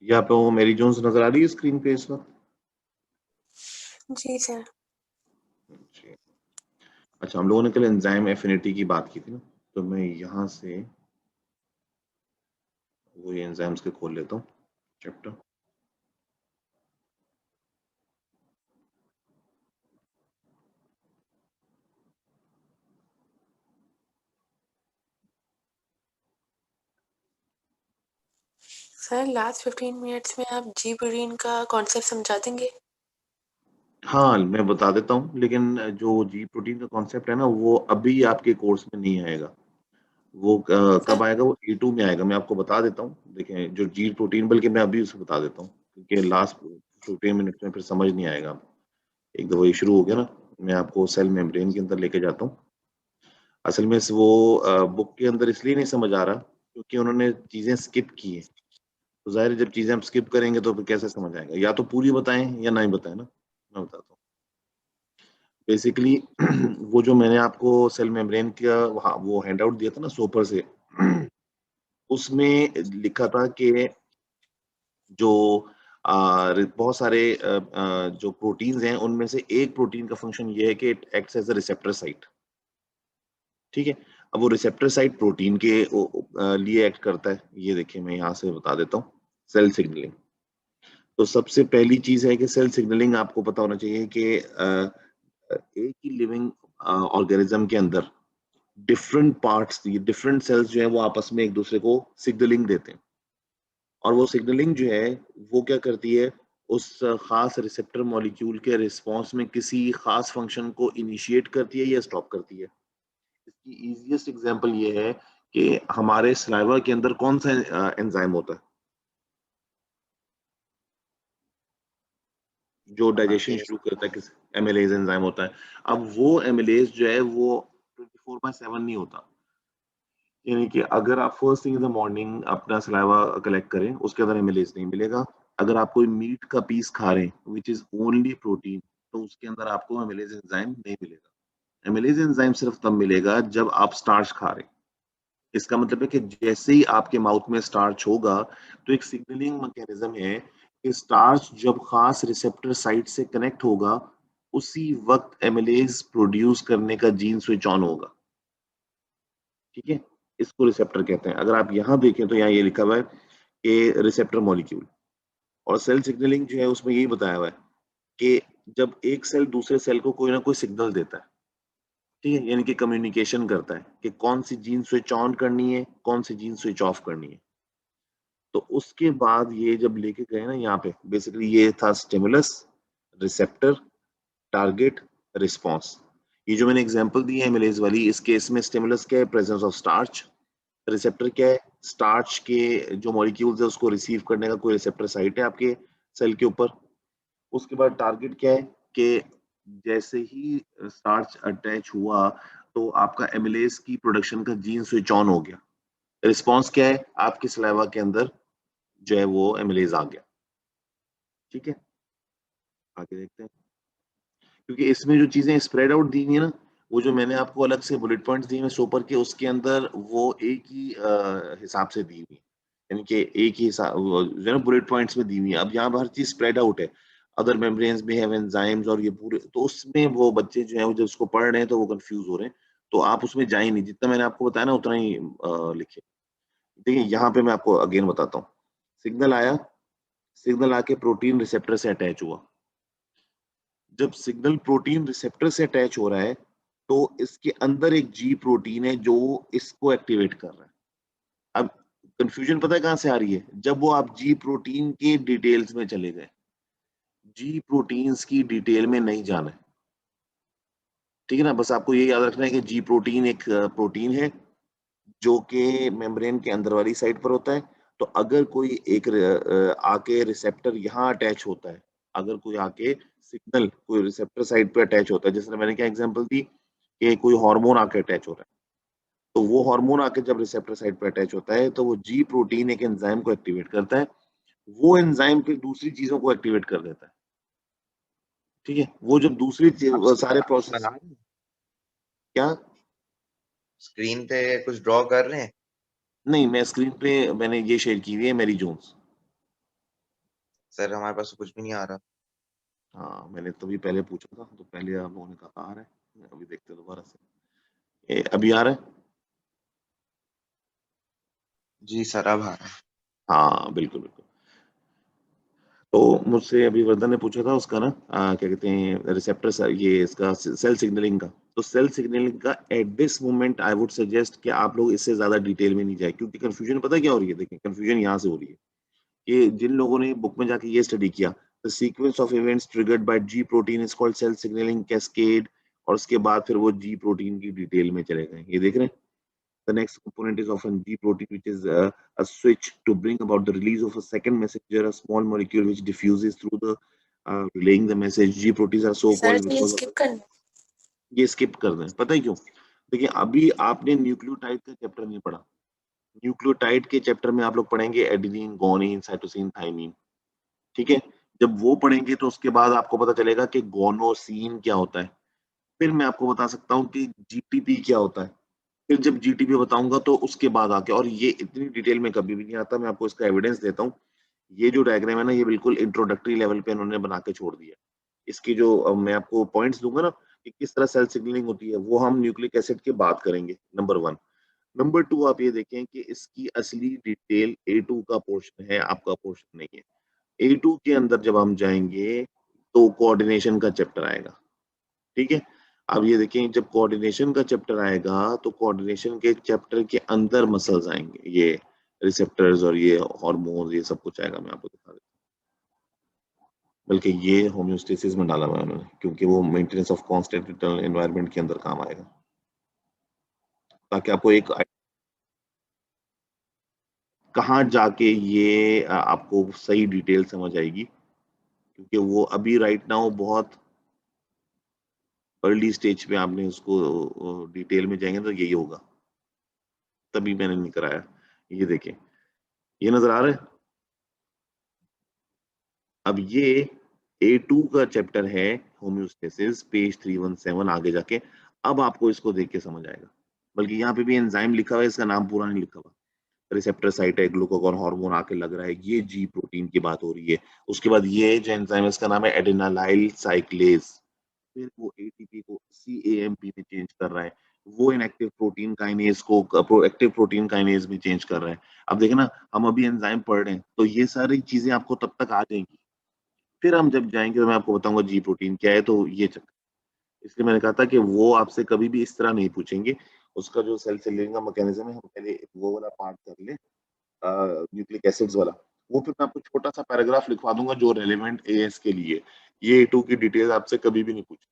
ये आप लोगों को मेरी जोन्स नजर आ रही है स्क्रीन पे इस वक्त? जी सर। जी। अच्छा, हम लोगों ने कल एंजाइम एफिनिटी की बात की थी ना, तो मैं यहाँ से वो एंजाइम्स के खोल लेता हूँ चैप्टर। सर लास्ट 15 मिनट्स में आप जी प्रोटीन का कॉन्सेप्ट समझा देंगे? हाँ, मैं बता देता हूँ, लेकिन जो जी प्रोटीन का कॉन्सेप्ट है ना, वो अभी आपके कोर्स में नहीं आएगा। वो कब सर आएगा? वो E2 में आएगा। मैं आपको बता देता हूँ। देखें, जो जी प्रोटीन, बल्कि मैं अभी उसे बता देता हूँ, क्योंकि लास्ट 15 मिनट्स में फिर समझ नहीं आएगा। एक दफा ये शुरू हो गया ना, मैं आपको सेल मेम्ब्रेन के अंदर लेके जाता हूँ। असल में वो बुक के अंदर इसलिए नहीं समझ आ रहा क्योंकि उन्होंने चीजें स्किप की है। तो जाहिर है, जब चीजें हम स्किप करेंगे तो फिर कैसे समझ आएगा? या तो पूरी बताएं या नहीं बताएं ना। मैं बताता हूँ। बेसिकली वो जो मैंने आपको सेल मेम्ब्रेन का वो हैंड आउट दिया था ना सोपर से, उसमें लिखा था कि जो बहुत सारे जो प्रोटीन्स हैं, उनमें से एक प्रोटीन का फंक्शन ये है कि it acts as a receptor site. ठीक है। अब वो रिसेप्टर साइट प्रोटीन के लिए एक्ट करता है। ये देखिए, मैं यहाँ से बता देता हूँ। Cell signalling. तो सबसे पहली चीज है कि सेल सिग्नलिंग आपको पता होना चाहिए कि एक ही लिविंग ऑर्गेनिज्म के अंदर डिफरेंट पार्ट्स, डिफरेंट सेल्स जो है वो आपस में एक दूसरे को सिग्नलिंग देते हैं। और वो सिग्नलिंग जो है वो क्या करती है? उस खास रिसेप्टर मॉलिक्यूल के रिस्पांस में किसी खास फंक्शन को इनिशिएट करती है या स्टॉप करती है। इसकी इजीएस्ट एग्जांपल ये है कि हमारे सलाइवा के अंदर कौन सा एंजाइम होता है जो डाइजेशन ये शुरू करता है? किस? एमिलेज एंजाइम होता है। अब वो एमिलेज जो है वो 24/7 नहीं होता। यानी कि अगर आप first thing in the morning अपना सलाइवा कलेक्ट करें, उसके अंदर एमिलेज नहीं मिलेगा। अगर आप कोई मीट का पीस खा रहे हैं विच इज ओनली प्रोटीन, तो उसके अंदर आपको एमिलेज एंजाइम नहीं मिलेगा। एमिलेज एंजाइम सिर्फ तब मिलेगा जब आप स्टार्च खा रहे हैं। इसका मतलब है कि जैसे ही आपके माउथ में स्टार्च होगा, तो एक सिग्नलिंग मैकेनिज्म है कि स्टार्च जब खास रिसेप्टर साइट से कनेक्ट होगा, उसी वक्त एमिलेज प्रोड्यूस करने का जीन स्विच ऑन होगा। ठीक है। इसको रिसेप्टर कहते हैं। अगर आप यहाँ देखें तो यहाँ ये लिखा हुआ है कि रिसेप्टर मॉलिक्यूल। और सेल सिग्नलिंग जो है उसमें यही बताया हुआ है कि जब एक सेल दूसरे सेल को कोई ना कोई सिग्नल देता है, ठीक है, यानी कि कम्युनिकेशन करता है कि कौन सी जीन स्विच ऑन करनी है, कौन सी जीन स्विच ऑफ करनी है। तो उसके बाद ये जब लेके गए ना यहाँ पे, बेसिकली ये था स्टिमुलस, रिसेप्टर, टारगेट, रिस्पॉन्स। ये जो मैंने एग्जांपल दी है एमिलेज वाली, इस केस में स्टिमुलस क्या है? Presence of starch. रिसेप्टर क्या है? स्टार्च के जो मॉलिक्यूल्स है उसको रिसीव करने का कोई रिसेप्टर साइट है आपके सेल के ऊपर। उसके बाद टारगेट क्या है कि जैसे ही स्टार्च अटैच हुआ, तो आपका एमिलेज की प्रोडक्शन का जीन स्विच ऑन हो गया। रिस्पॉन्स क्या है? आपके सलाइवा के अंदर जो है वो एमिलेज आ गया। ठीक है। आगे देखते हैं। क्योंकि इसमें जो चीजें स्प्रेड आउट दी हुई है ना, वो जो मैंने आपको अलग से बुलेट पॉइंट्स दिए हैं सोपर के, उसके अंदर वो एक ही हिसाब से दी हुई है। यानी कि एक ही हिसाब जो है ना बुलेट पॉइंट्स में दी हुई है। अब यहाँ पर हर चीज स्प्रेड आउट है। अदर मेम्ब्रेन्स भी हैव एंजाइम्स और ये पूरे, तो उसमें वो बच्चे जो है वो जब उसको पढ़ रहे हैं तो वो कंफ्यूज हो रहे हैं। तो आप उसमें जाए नहीं, जितना मैंने आपको बताया ना उतना ही लिखे। देखिए, यहाँ पे मैं आपको अगेन बताता हूँ। सिग्नल आया, सिग्नल आके प्रोटीन रिसेप्टर से अटैच हुआ। जब सिग्नल प्रोटीन रिसेप्टर से अटैच हो रहा है, तो इसके अंदर एक जी प्रोटीन है जो इसको एक्टिवेट कर रहा है। अब कंफ्यूजन पता है कहाँ से आ रही है? जब वो आप जी प्रोटीन के डिटेल्स में चले गए। जी प्रोटीन्स की डिटेल में नहीं जाना है। ठीक है ना? बस आपको ये याद रखना है कि जी प्रोटीन एक प्रोटीन है जो कि मेम्ब्रेन के अंदर वाली साइड पर होता है। तो अगर कोई एक आके रिसेप्टर यहाँ अटैच होता है, अगर कोई आके सिग्नल कोई रिसेप्टर साइड पे अटैच होता है, जैसे मैंने क्या एग्जांपल दी कि कोई हार्मोन आके अटैच हो रहा है, तो वो हार्मोन आके जब रिसेप्टर साइड पे अटैच होता है तो वो जी प्रोटीन एक एंजाइम को एक्टिवेट करता है। वो एंजाइम फिर दूसरी चीजों को एक्टिवेट कर देता है। ठीक है। वो जब दूसरी आप वो सारे स्क्रीन प्रोसेस बना रहे हैं? क्या? स्क्रीन पे कुछ ड्रॉ कर रहे हैं? नहीं, मैं स्क्रीन पे मैंने ये शेयर की हुई है मेरी जोन्स। सर हमारे पास तो कुछ भी नहीं आ रहा। हाँ मैंने तभी पहले पूछा था, तो पहले आप लोगों ने कहा आ रहा है, अभी देखते हैं दोबारा से। अभी आ रहा है? जी सर अब आ रहा है। हाँ बिल्कुल बिल्कुल। तो मुझसे अभी वर्धन ने पूछा था उसका ना क्या कहते हैं रिसेप्टर, ये इसका सेल सिग्नलिंग का। तो सेल सिग्नलिंग का at this moment I would suggest कि आप लोग इससे ज्यादा डिटेल में नहीं जाए, क्योंकि कंफ्यूजन पता क्या हो रही है, देखिए कंफ्यूजन यहाँ से हो रही है कि जिन लोगों ने बुक में जाके ये स्टडी किया, the sequence of events triggered by G protein is called cell signalling cascade, और उसके बाद फिर वो जी प्रोटीन की डिटेल में चले गए, ये देख रहे हैं। The next component is often G protein, which is a switch to bring about the release of a second messenger, a small molecule which diffuses through the relaying the message. G proteins are so sir called तो ये because of skip कर ये skip कर दें, पता है क्यों? देखिए अभी आपने न्यूक्लियोटाइड का चैप्टर नहीं पढ़ा। न्यूक्लियोटाइड के चैप्टर में आप लोग पढ़ेंगे एडेनिन, गोनिन, साइटोसिन, थाइमिन, ठीक है? जब वो पढ़ेंगे तो उसके बाद आपको पता चलेगा कि गोनोसिन क्या होता है। फिर मैं आपको बता सकता हूँ कि जीटीपी क्या होता है। फिर जब जीटीपी बताऊंगा तो उसके बाद आके, और ये इतनी डिटेल में कभी भी नहीं आता, मैं आपको इसका एविडेंस देता हूँ। ये जो डायग्राम है ना, ये बिल्कुल इंट्रोडक्टरी लेवल पे इन्होंने बना के छोड़ दिया। इसकी जो मैं आपको पॉइंट्स दूंगा ना कि किस तरह सेल सिग्नलिंग होती है, वो हम न्यूक्लिक एसिड की बात करेंगे, नंबर वन। नंबर टू, आप ये देखें कि इसकी असली डिटेल A2 का पोर्शन है, आपका पोर्शन नहीं है। A2 के अंदर जब हम जाएंगे तो कोऑर्डिनेशन का चैप्टर आएगा, ठीक है। अब ये देखें, जब कोऑर्डिनेशन का चैप्टर आएगा तो कोऑर्डिनेशन के चैप्टर के अंदर मसल्स आएंगे, ये रिसेप्टर्स और ये हार्मोन्स, ये सब कुछ आएगा, मैं आपको दिखा देता हूँ। बल्कि ये होम्योस्टेसिस में डाला हुआ है उन्होंने, क्योंकि वो maintenance of constant internal environment के अंदर काम आएगा, ताकि आपको एक कहाँ जाके ये आपको सही डिटेल समझ आएगी, क्योंकि वो अभी राइट नाउ बहुत अर्ली स्टेज पे आपने उसको डिटेल में जाएंगे तो यही होगा, तभी मैंने नहीं कराया। ये देखें, ये नजर आ रहा है। अब ये A2 का चैप्टर है, होम्योस्टेसिस, पेज 317 आगे जाके। अब आपको इसको देख के समझ आएगा, बल्कि यहाँ पे भी एंजाइम लिखा हुआ है, इसका नाम पूरा नहीं लिखा हुआ। रिसेप्टर साइट है, ग्लूकागॉन हार्मोन आके लग रहा है, ये जी प्रोटीन की बात हो रही है। उसके बाद ये जो एंजाइम है इसका नाम है एडेनालाइल साइक्लेज, फिर वो एटीपी को सीएएमपी में चेंज कर रहा है, वो इनएक्टिव प्रोटीन काइनेज को प्रोएक्टिव प्रोटीन काइनेज में चेंज कर रहा है। अब देखें ना, हम अभी एंजाइम पढ़ रहे हैं तो ये सारी चीजें आपको तब तक आ जाएंगी। फिर हम जब जाएंगे तो मैं आपको बताऊंगा जी प्रोटीन क्या है, तो ये चक्कर। इसलिए मैंने कहा था कि वो आपसे कभी भी इस तरह नहीं पूछेंगे। उसका जो सेल सिग्नलिंग का मैकेनिज्म है, हम पहले वो वाला पार्ट कर ले, न्यूक्लिक एसिड्स वाला। वो फिर मैं आपको छोटा सा पैराग्राफ लिखवा दूंगा जो रेलेवेंट एएस के लिए। ये A2 की डिटेल आपसे कभी भी नहीं पूछेंगे।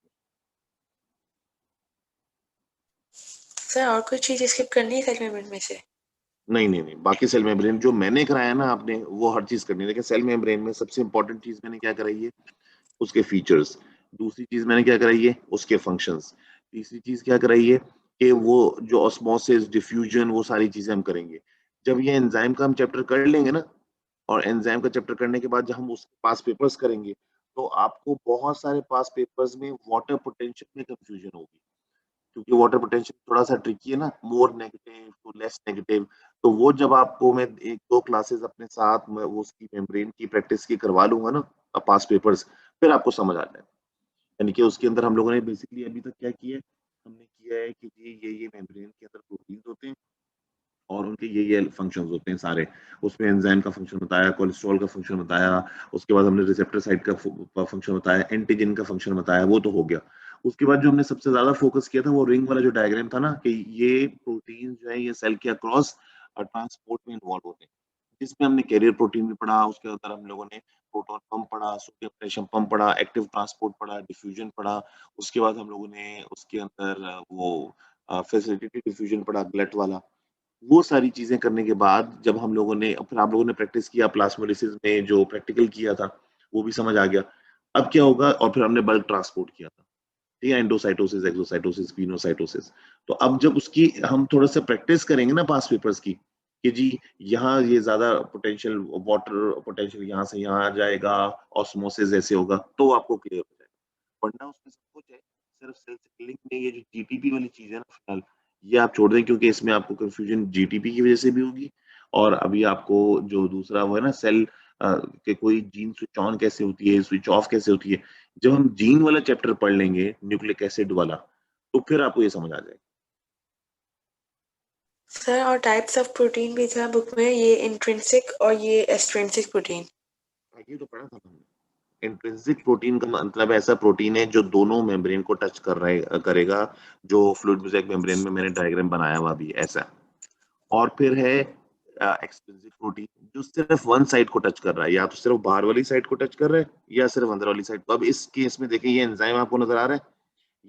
सर और कोई चीज स्किप करनी है सेल मेम्ब्रेन में से? नहीं नहीं नहीं, बाकी सेल मेम्ब्रेन जो मैंने कराया ना आपने, वो हर चीज करनी है। लेकिन सेल मेम्ब्रेन में सबसे इंपॉर्टेंट चीज मैंने क्या कराई है, उसके फीचर्स। दूसरी चीज मैंने क्या कराई है, उसके फंक्शंस। तीसरी चीज क्या कराई है कि वो जो ऑस्मोसिस, डिफ्यूजन, वो सारी चीजें हम करेंगे। जब ये एंजाइम का हम चैप्टर कर लेंगे ना, और एंजाइम का चैप्टर करने के बाद जब हम उसके पास पेपर्स करेंगे, तो आपको बहुत सारे पास पेपर्स में वाटर पोटेंशियल में कंफ्यूजन होगी, क्योंकि वाटर पोटेंशियल थोड़ा सा ट्रिकी है ना, more negative to less negative. तो वो जब आपको मैं एक दो क्लासेस अपने साथ में वो उसकी मेम्ब्रेन की प्रैक्टिस की करवा लूंगा ना, पास पेपर्स, फिर आपको समझ आ जाए। यानी कि उसके अंदर हम लोगों ने बेसिकली अभी तक क्या किया है, हमने किया है कि ये मेम्ब्रेन के अंदर प्रोटीन होते हैं और उनके ये फंक्शंस होते हैं सारे। उसमें एंजाइम का फंक्शन बताया, कोलेस्ट्रॉल का फंक्शन बताया, उसके बाद हमने रिसेप्टर साइट का फंक्शन बताया, एंटीजन का फंक्शन बताया, वो तो हो गया। उसके बाद जो हमने सबसे ज्यादा फोकस किया था वो रिंग वाला जो डायग्राम था ना, कि ये प्रोटीन जो है ये सेल के अक्रॉस ट्रांसपोर्ट में इन्वॉल्व होते हैं, जिसमें हमने कैरियर प्रोटीन भी पढ़ा, उसके अंदर हम लोगों ने प्रोटॉन पंप पढ़ा, सोडियम पोटेशियम पंप पढ़ा, एक्टिव ट्रांसपोर्ट पढ़ा, डिफ्यूजन पढ़ा। उसके बाद हम लोगों ने उसके अंदर वो फैसिलिटेटेड डिफ्यूजन पढ़ा, ग्लट वाला। वो सारी चीजें करने के बाद जब हम लोगों ने, फिर आप लोगों ने प्रैक्टिस किया प्लाज्मोलिसिस में, जो प्रैक्टिकल किया था वो भी समझ आ गया। अब क्या होगा, और फिर हमने बल्क ट्रांसपोर्ट किया था, ठीक है, एंडोसाइटोसिस, एक्सोसाइटोसिस, पिनोसाइटोसिस। तो अब जब उसकी हम थोड़ा सा प्रैक्टिस करेंगे ना पास पेपर्स की, कि जी यहाँ ये ज्यादा पोटेंशियल, वाटर पोटेंशियल यहाँ से यहाँ आ जाएगा, ऑस्मोसिस ऐसे होगा, तो आपको क्लियर हो जाएगा। वरना उसमें सब कुछ है, सिर्फ सेल सिग्नलिंग में ये जो जीटीपी वाली चीज है ना फिलहाल, ये आप छोड़ दें, क्योंकि इसमें आपको कंफ्यूजन जीटीपी की वजह से भी होगी। और अभी आपको जो दूसरा वो है ना, सेल कि कोई जीन स्विच ऑन कैसे होती है, स्विच ऑफ कैसे होती है। जब हम जीन वाला चैप्टर पढ़ लेंगे न्यूक्लिक एसिड वाला, तो फिर आपको ये समझ आ जाएगा। सर और टाइप्स ऑफ प्रोटीन भी था बुक में, ये इंट्रिंसिक और ये एक्सट्रिंसिक प्रोटीन। ये तो पढ़ा था हमने। इंट्रिंसिक प्रोटीन का मतलब ऐसा प्रोटीन है जो दोनों मेम्ब्रेन को टच करेगा, जो फ्लूइड मोज़ेक मेम्ब्रेन में मैंने डायग्राम बनाया हुआ भी ऐसा। और फिर है एक्सट्रिंसिक प्रोटीन जो सिर्फ वन साइड को टच कर रहा है, या तो सिर्फ बाहर वाली साइड को टच कर रहा है या सिर्फ अंदर वाली साइड को। अब इस केस में देखिए ये एंजाइम आपको नजर आ रहा है,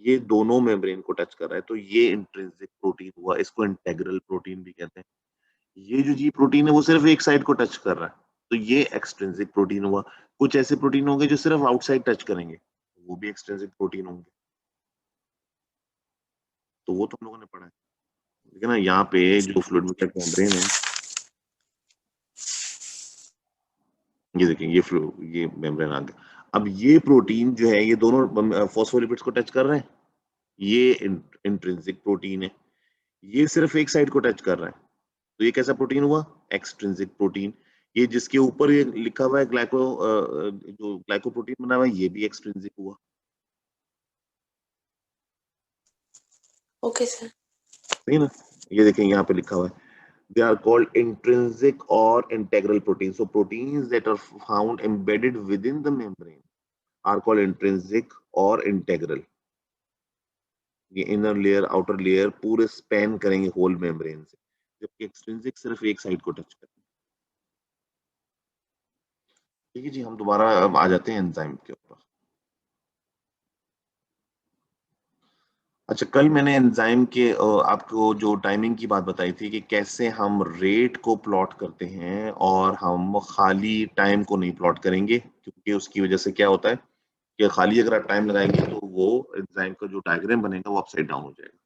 ये दोनों मेम्ब्रेन को टच कर रहा है, तो ये इंट्रिंसिक प्रोटीन हुआ। इसको इंटेग्रल प्रोटीन भी कहते हैं। ये जो जी प्रोटीन है वो सिर्फ एक साइड को टच कर रहा है, तो ये एक्सट्रिंसिक प्रोटीन हुआ। कुछ ऐसे प्रोटीन होंगे जो सिर्फ आउटसाइड टच करेंगे, वो भी एक्सट्रिंसिक प्रोटीन होंगे। तो वो तो हम लोगों ने पढ़ा है। ठीक है ना। यहाँ पे जो फ्लूइड मेम्ब्रेन है, ये देखें, ये मेम्ब्रेन आ गया। अब ये प्रोटीन जो है ये दोनों फॉस्फोलिपिड्स को टच कर रहे हैं, ये इंट्रिंसिक प्रोटीन है। ये सिर्फ एक साइड को टच कर रहा है, तो ये कैसा प्रोटीन हुआ? Extrinsic protein. ये जिसके ऊपर ये लिखा हुआ है जो ग्लाइकोप्रोटीन बना हुआ है, ये भी एक्सट्रिंसिक हुआ। Okay sir. सही ना। ये देखें यहाँ पे लिखा हुआ है, they are called intrinsic or integral proteins. So proteins that are found embedded within the membrane are called intrinsic or integral. ये इनर लेयर आउटर लेयर पूरे स्पैन करेंगे होल मेम्ब्रेन से, जबकि एक्सट्रिंसिक सिर्फ एक साइड को टच करेंगे। ठीक है जी, हम दोबारा अब आ जाते हैं एंजाइम के ऊपर। अच्छा, कल मैंने एंजाइम के आपको जो टाइमिंग की बात बताई थी कि कैसे हम रेट को प्लॉट करते हैं और हम खाली टाइम को नहीं प्लॉट करेंगे, क्योंकि उसकी वजह से क्या होता है कि खाली अगर आप टाइम लगाएंगे तो वो एंजाइम का जो डायग्राम बनेगा वो अपसाइड डाउन हो जाएगा।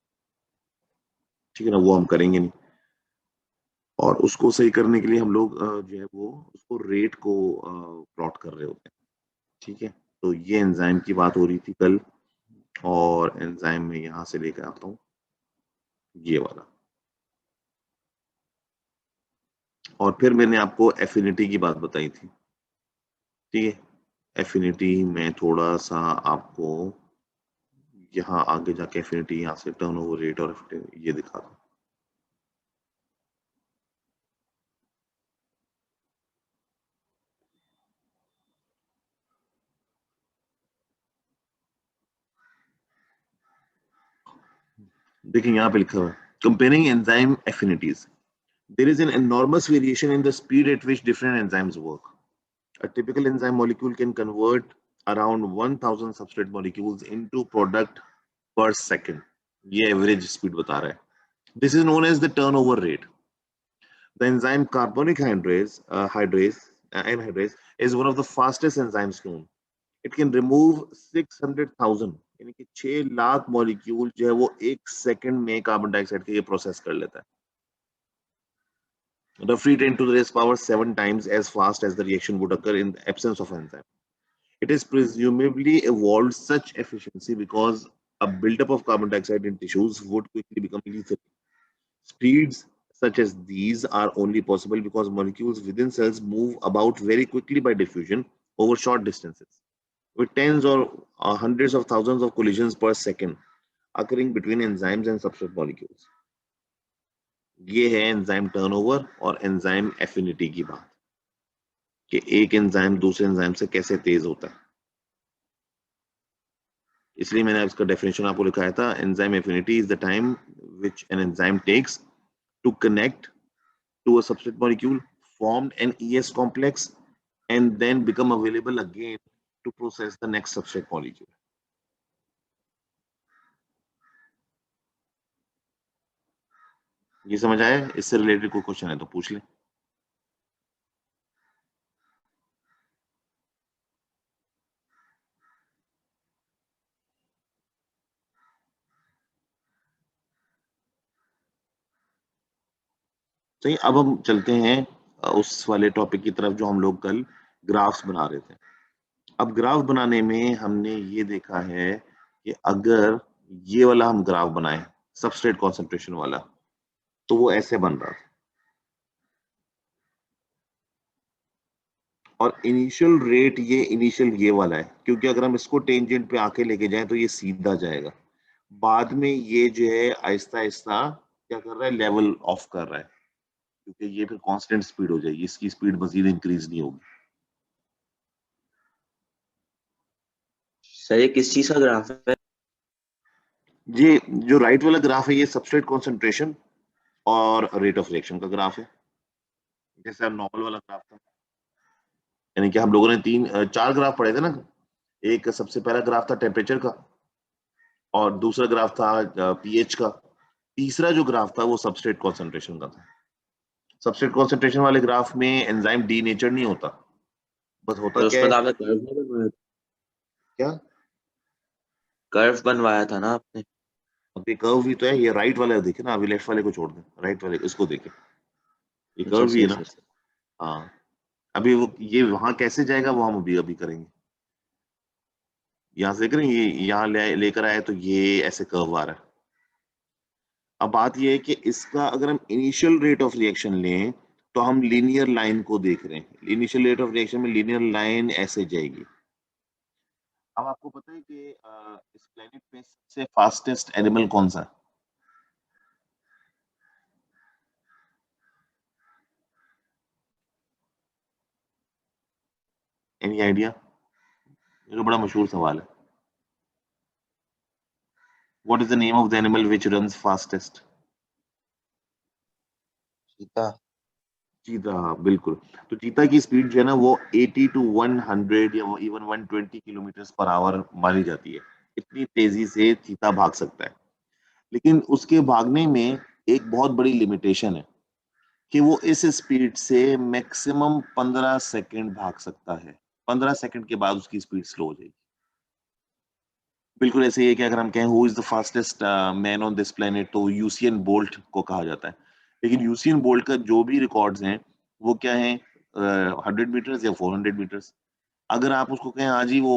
ठीक है ना, वो हम करेंगे नहीं। और उसको सही करने के लिए हम लोग जो है वो उसको रेट को प्लॉट कर रहे होते हैं। ठीक है, तो ये एंजाइम की बात हो रही थी कल, और एंजाइम में यहाँ से लेकर आता हूँ ये वाला। और फिर मैंने आपको एफिनिटी की बात बताई थी। ठीक है, एफिनिटी में थोड़ा सा आपको यहाँ आगे जाके एफिनिटी यहाँ से टर्नओवर रेट और ये दिखा दूँ। देखिए यहाँ पे लिखा हुआ है, comparing enzyme affinities, there is an enormous variation in the speed at which different enzymes work. A typical enzyme molecule can convert around 1000 substrate molecules into product per second. ये average speed बता रहा है. This is known as the turnover rate. The enzyme carbonic anhydrase is one of the fastest enzymes known. It can remove 600,000 यानी कि 6 lakh molecule जो है वो एक सेकंड में कार्बन डाइऑक्साइड के ये प्रोसेस कर लेता है. Roughly 10 to the raised power 7 times as fast as the reaction would occur in the absence of enzyme. It has presumably evolved such efficiency because a buildup of carbon dioxide in tissues would quickly become lethal. Speeds such as these are only possible because molecules within cells move about very quickly by diffusion over short distances, with tens or hundreds of thousands of collisions per second occurring between enzymes and substrate molecules. ये है enzyme turnover और enzyme affinity की बात, कि एक enzyme दूसरे enzyme से कैसे तेज होता है। इसलिए मैंने इसका डेफिनेशन आपको लिखाया था, enzyme affinity is the time which an enzyme takes to connect to a substrate molecule, formed an ES complex and then become available again to process the next substrate molecule. ये समझ आया? इससे related कोई question है तो पूछ लें। सही, अब हम चलते हैं उस वाले टॉपिक की तरफ जो हम लोग कल ग्राफ्स बना रहे थे। अब ग्राफ बनाने में हमने ये देखा है कि अगर ये वाला हम ग्राफ बनाए सबस्ट्रेट कॉन्सेंट्रेशन वाला, तो वो ऐसे बन रहा था, और इनिशियल रेट ये इनिशियल ये वाला है, क्योंकि अगर हम इसको टेंजेंट पे आके लेके जाएं तो ये सीधा जाएगा, बाद में ये जो है आहिस्ता आहिस्ता क्या कर रहा है, लेवल ऑफ कर रहा है, क्योंकि ये फिर कांस्टेंट स्पीड हो जाएगी, इसकी स्पीड मजीद इंक्रीज नहीं होगी। सर ये किस चीज का ग्राफ है? ये जो राइट वाला ग्राफ है ये सबस्ट्रेट कॉन्सेंट्रेशन और रेट ऑफ रिएक्शन का ग्राफ है, जैसे नॉर्मल वाला ग्राफ था। यानी कि हम लोगों ने चार ग्राफ पढ़े थे ना। एक सबसे पहला ग्राफ था टेम्परेचर का, और दूसरा ग्राफ था पीएच का, तीसरा जो ग्राफ था वो सबस्ट्रेट कॉन्सेंट्रेशन का था। सबस्ट्रेट कॉन्सेंट्रेशन वाले ग्राफ में एंजाइम डी नेचर नहीं होता, बस होता तो क्या उसमें है, तो आपने कर्व नहीं बनवाया? क्या कर्व बनवाया था ना आपने? अभी कर्व भी तो है, ये राइट वाला देखे ना, अभी लेफ्ट वाले को छोड़ दें, राइट वाले इसको देखे, ये अच्छा कर्व भी है सही ना। सही सही। हाँ, अभी वो ये वहां कैसे जाएगा वो हम अभी अभी करेंगे। यहाँ से देख रहे हैं, ये यहाँ लेकर आए तो ये ऐसे कर्व आ रहा है। अब बात ये है कि इसका अगर हम इनिशियल रेट ऑफ रिएक्शन लें तो हम लीनियर लाइन को देख रहे हैं, इनिशियल रेट ऑफ रिएक्शन में लीनियर लाइन ऐसे जाएगी। अब आपको पता है कि इस प्लेनेट पे सबसे फास्टेस्ट एनिमल कौन सा है? Any idea? ये तो बड़ा मशहूर सवाल है। What is the name of the animal which runs fastest? चीता। चीता, हाँ, बिल्कुल। तो चीता की स्पीड जो है ना वो 80 टू 100 या इवन 120 किलोमीटर पर आवर मानी जाती है, इतनी तेजी से चीता भाग सकता है। लेकिन उसके भागने में एक बहुत बड़ी लिमिटेशन है कि वो इस स्पीड से मैक्सिमम 15 सेकंड भाग सकता है, 15 सेकंड के बाद उसकी स्पीड स्लो हो जाएगी। बिल्कुल ऐसे ही है कि अगर हम कहें who is the fastest man on this planet, तो यूसियन बोल्ट को कहा जाता है। लेकिन यूसियन बोल्ट का जो भी रिकॉर्ड्स हैं वो क्या है, 100 मीटर्स या 400 मीटर्स। अगर आप उसको कहें हाँ जी वो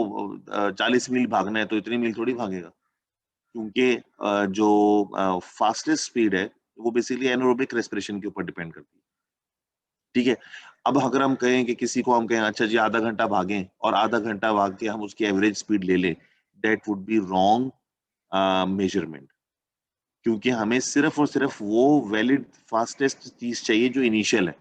40 मील भागना है, तो इतनी मील थोड़ी भागेगा, क्योंकि जो फास्टेस्ट स्पीड है वो बेसिकली एनारोबिक रेस्पिरेशन के ऊपर डिपेंड करती है। ठीक है, अब अगर हम कहें कि किसी को हम कहें अच्छा जी आधा घंटा भागें और आधा घंटा भाग के हम उसकी एवरेज स्पीड ले लें, that would be wrong measurement, क्योंकि हमें सिर्फ और सिर्फ वो वैलिड फास्टेस्ट चीज चाहिए जो इनिशियल है।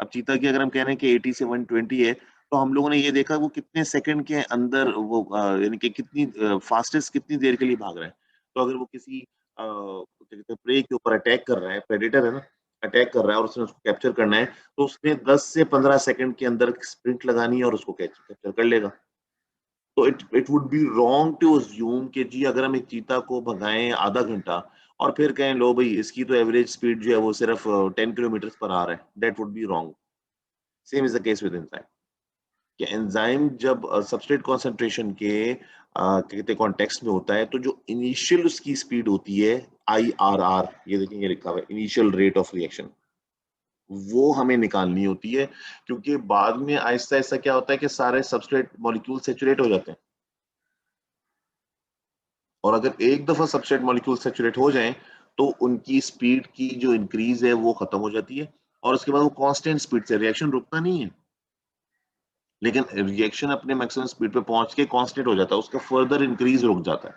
अब चीता की अगर हम कह रहे हैं कि 80 से 120 है, तो हम लोगों ने ये देखा वो कितने सेकंड के अंदर वो यानी कि कितनी फास्टेस्ट कितनी देर के लिए भाग रहा है। तो अगर वो किसी क्या कहते हैं प्रे के ऊपर अटैक कर रहा है, प्रेडेटर है ना, अटैक कर रहा है और उसने उसको कैप्चर करना है, तो उसने 10 से 15 सेकंड के अंदर स्प्रिंट लगानी है और उसको कैप्चर कर लेगा। तो it would be wrong to assume कि जी अगर हम एक चीता को भगाएं आधा घंटा और फिर कहें लो भाई इसकी तो एवरेज स्पीड जो है वो सिर्फ 10 किलोमीटर पर आ रहा है, that would be wrong. Same is the case with enzyme, कि एंजाइम जब सबस्ट्रेट कॉन्सेंट्रेशन के कहते कॉन्टेक्स्ट में होता है, तो जो इनिशियल उसकी स्पीड होती है IRR, ये देखेंगे लिखा हुआ है इनिशियल रेट ऑफ रिएक्शन, वो हमें निकालनी होती है, क्योंकि बाद में आहिस्ता आहिस्ता क्या होता है कि सारे सबस्ट्रेट मॉलिक्यूल सेचुरेट हो जाते हैं, और अगर एक दफा सबस्ट्रेट मॉलिक्यूल सेचुरेट हो जाएं तो उनकी स्पीड की जो इंक्रीज है वो खत्म हो जाती है, और उसके बाद वो कांस्टेंट स्पीड से रिएक्शन रुकता नहीं है, लेकिन रिएक्शन अपने मैक्सिमम स्पीड पे पहुंच के कांस्टेंट हो जाता है, उसका फर्दर इंक्रीज रुक जाता है।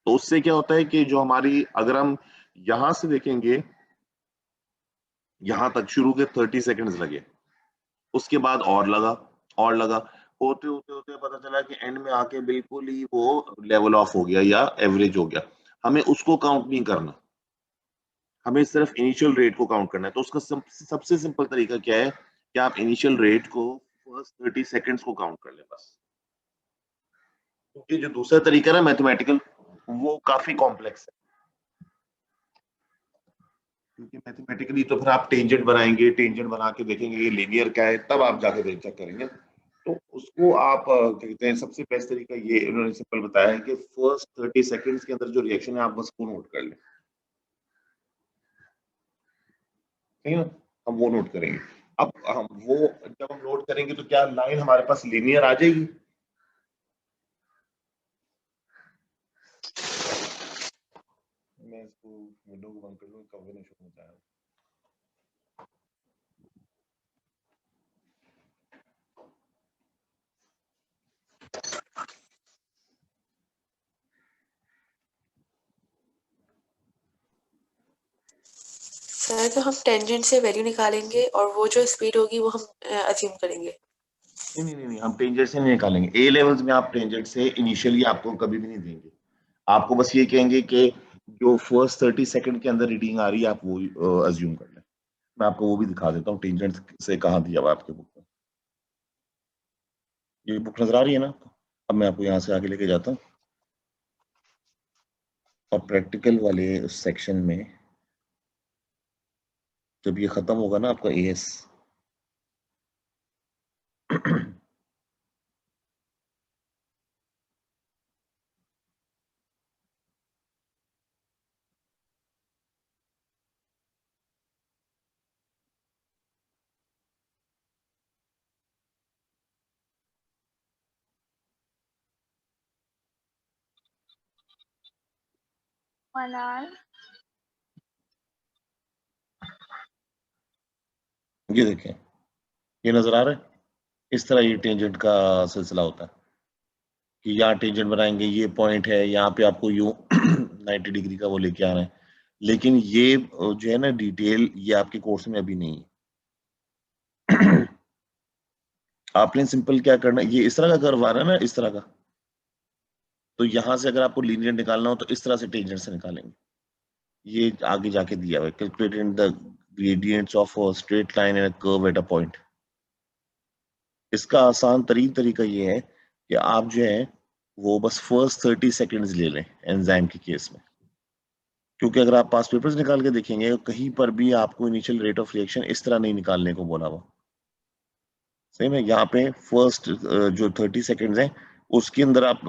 तो उससे क्या होता है कि जो हमारी, अगर हम यहां से देखेंगे, यहां तक शुरू के 30 सेकेंड्स लगे, उसके बाद और लगा, और लगा, होते होते होते पता चला कि एंड में आके बिल्कुल ही वो लेवल ऑफ हो गया या एवरेज हो गया। हमें उसको काउंट नहीं करना, हमें सिर्फ इनिशियल रेट को काउंट करना है। तो उसका सबसे सिंपल तरीका क्या है कि आप इनिशियल रेट को फर्स्ट 30 सेकेंड्स को काउंट कर लें बस, क्योंकि जो दूसरा तरीका है ना मैथमेटिकल, वो काफी कॉम्प्लेक्स है, क्योंकि मैथमेटिकली तो फिर आप टेंजेंट बनाएंगे, टेंजेंट बना के देखेंगे ये लीनियर क्या है, तब आप जाके चेक करेंगे। तो उसको आप क्या कहते हैं, सबसे बेस्ट तरीका ये उन्होंने सिंपल बताया है कि फर्स्ट 30 सेकेंड्स के अंदर जो रिएक्शन है आप बस वो नोट कर लें, ठीक है ना, हम वो नोट करेंगे। अब हम वो जब हम नोट करेंगे तो क्या लाइन हमारे पास लीनियर आ जाएगी? मैं इसको विंडो को बंद कर लूँ, कब नहीं शो होता है। सर तो हम टेंजेंट से वैल्यू निकालेंगे और वो जो स्पीड होगी वो हम अज्यूम करेंगे। नहीं, हम टेंजेंट से नहीं निकालेंगे। ए लेवल्स में आप टेंजेंट से इनिशियली आपको कभी भी नहीं देंगे। आपको बस ये कहेंगे कि जो फर्स्ट 30 सेकंड के अंदर रीडिंग आ रही है आप वो अज्यूम कर लें। मैं आपको वो भी दिखा देता हूँ टेंजेंट से कहाँ दिया हुआ है आपके बुक में। ये बुक नजर आ रही है ना आपको? अब मैं आपको यहाँ से आगे लेके जाता हूँ और प्रैक्टिकल वाले उस सेक्शन में जब ये खत्म होगा ना आपका एएस, ये देखें, ये नजर आ रहा है। इस तरह ये टेंजेंट का सिलसिला होता है कि यहाँ टेंजेंट बनाएंगे, ये पॉइंट है, यहाँ पे आपको यूं 90 डिग्री का वो लेके आना है। लेकिन ये जो है ना डिटेल, ये आपके कोर्स में अभी नहीं है। आपने सिंपल क्या करना है, ये इस तरह का कर्व आ रहा है ना, इस तरह का, तो यहाँ से अगर आपको लीनियर निकालना हो तो इस तरह से टेंजेंट से निकालेंगे। ये आगे जाके दिया हुआ है, calculating the gradients of a straight line and a curve at a point. इसका आसान तरीन तरीका ये है कि आप जो है वो बस फर्स्ट 30 सेकेंड्स ले लें एंजाइम के केस में, क्योंकि अगर आप पास पेपर्स निकाल के देखेंगे तो कहीं पर भी आपको इनिशियल रेट ऑफ रिएक्शन इस तरह नहीं निकालने को बोला हुआ। सही में यहाँ पे फर्स्ट जो 30 सेकेंड्स हैं उसके अंदर आप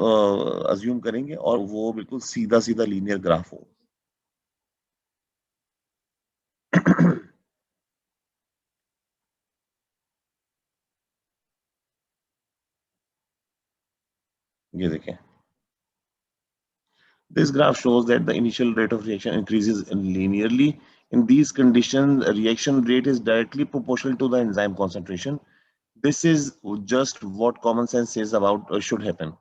अज्यूम करेंगे और वो बिल्कुल सीधा सीधा लीनियर ग्राफ हो। ये देखें, this graph shows that the initial rate of reaction increases linearly. In these conditions, reaction rate is directly proportional to the enzyme concentration. This is just what common sense says about should happen.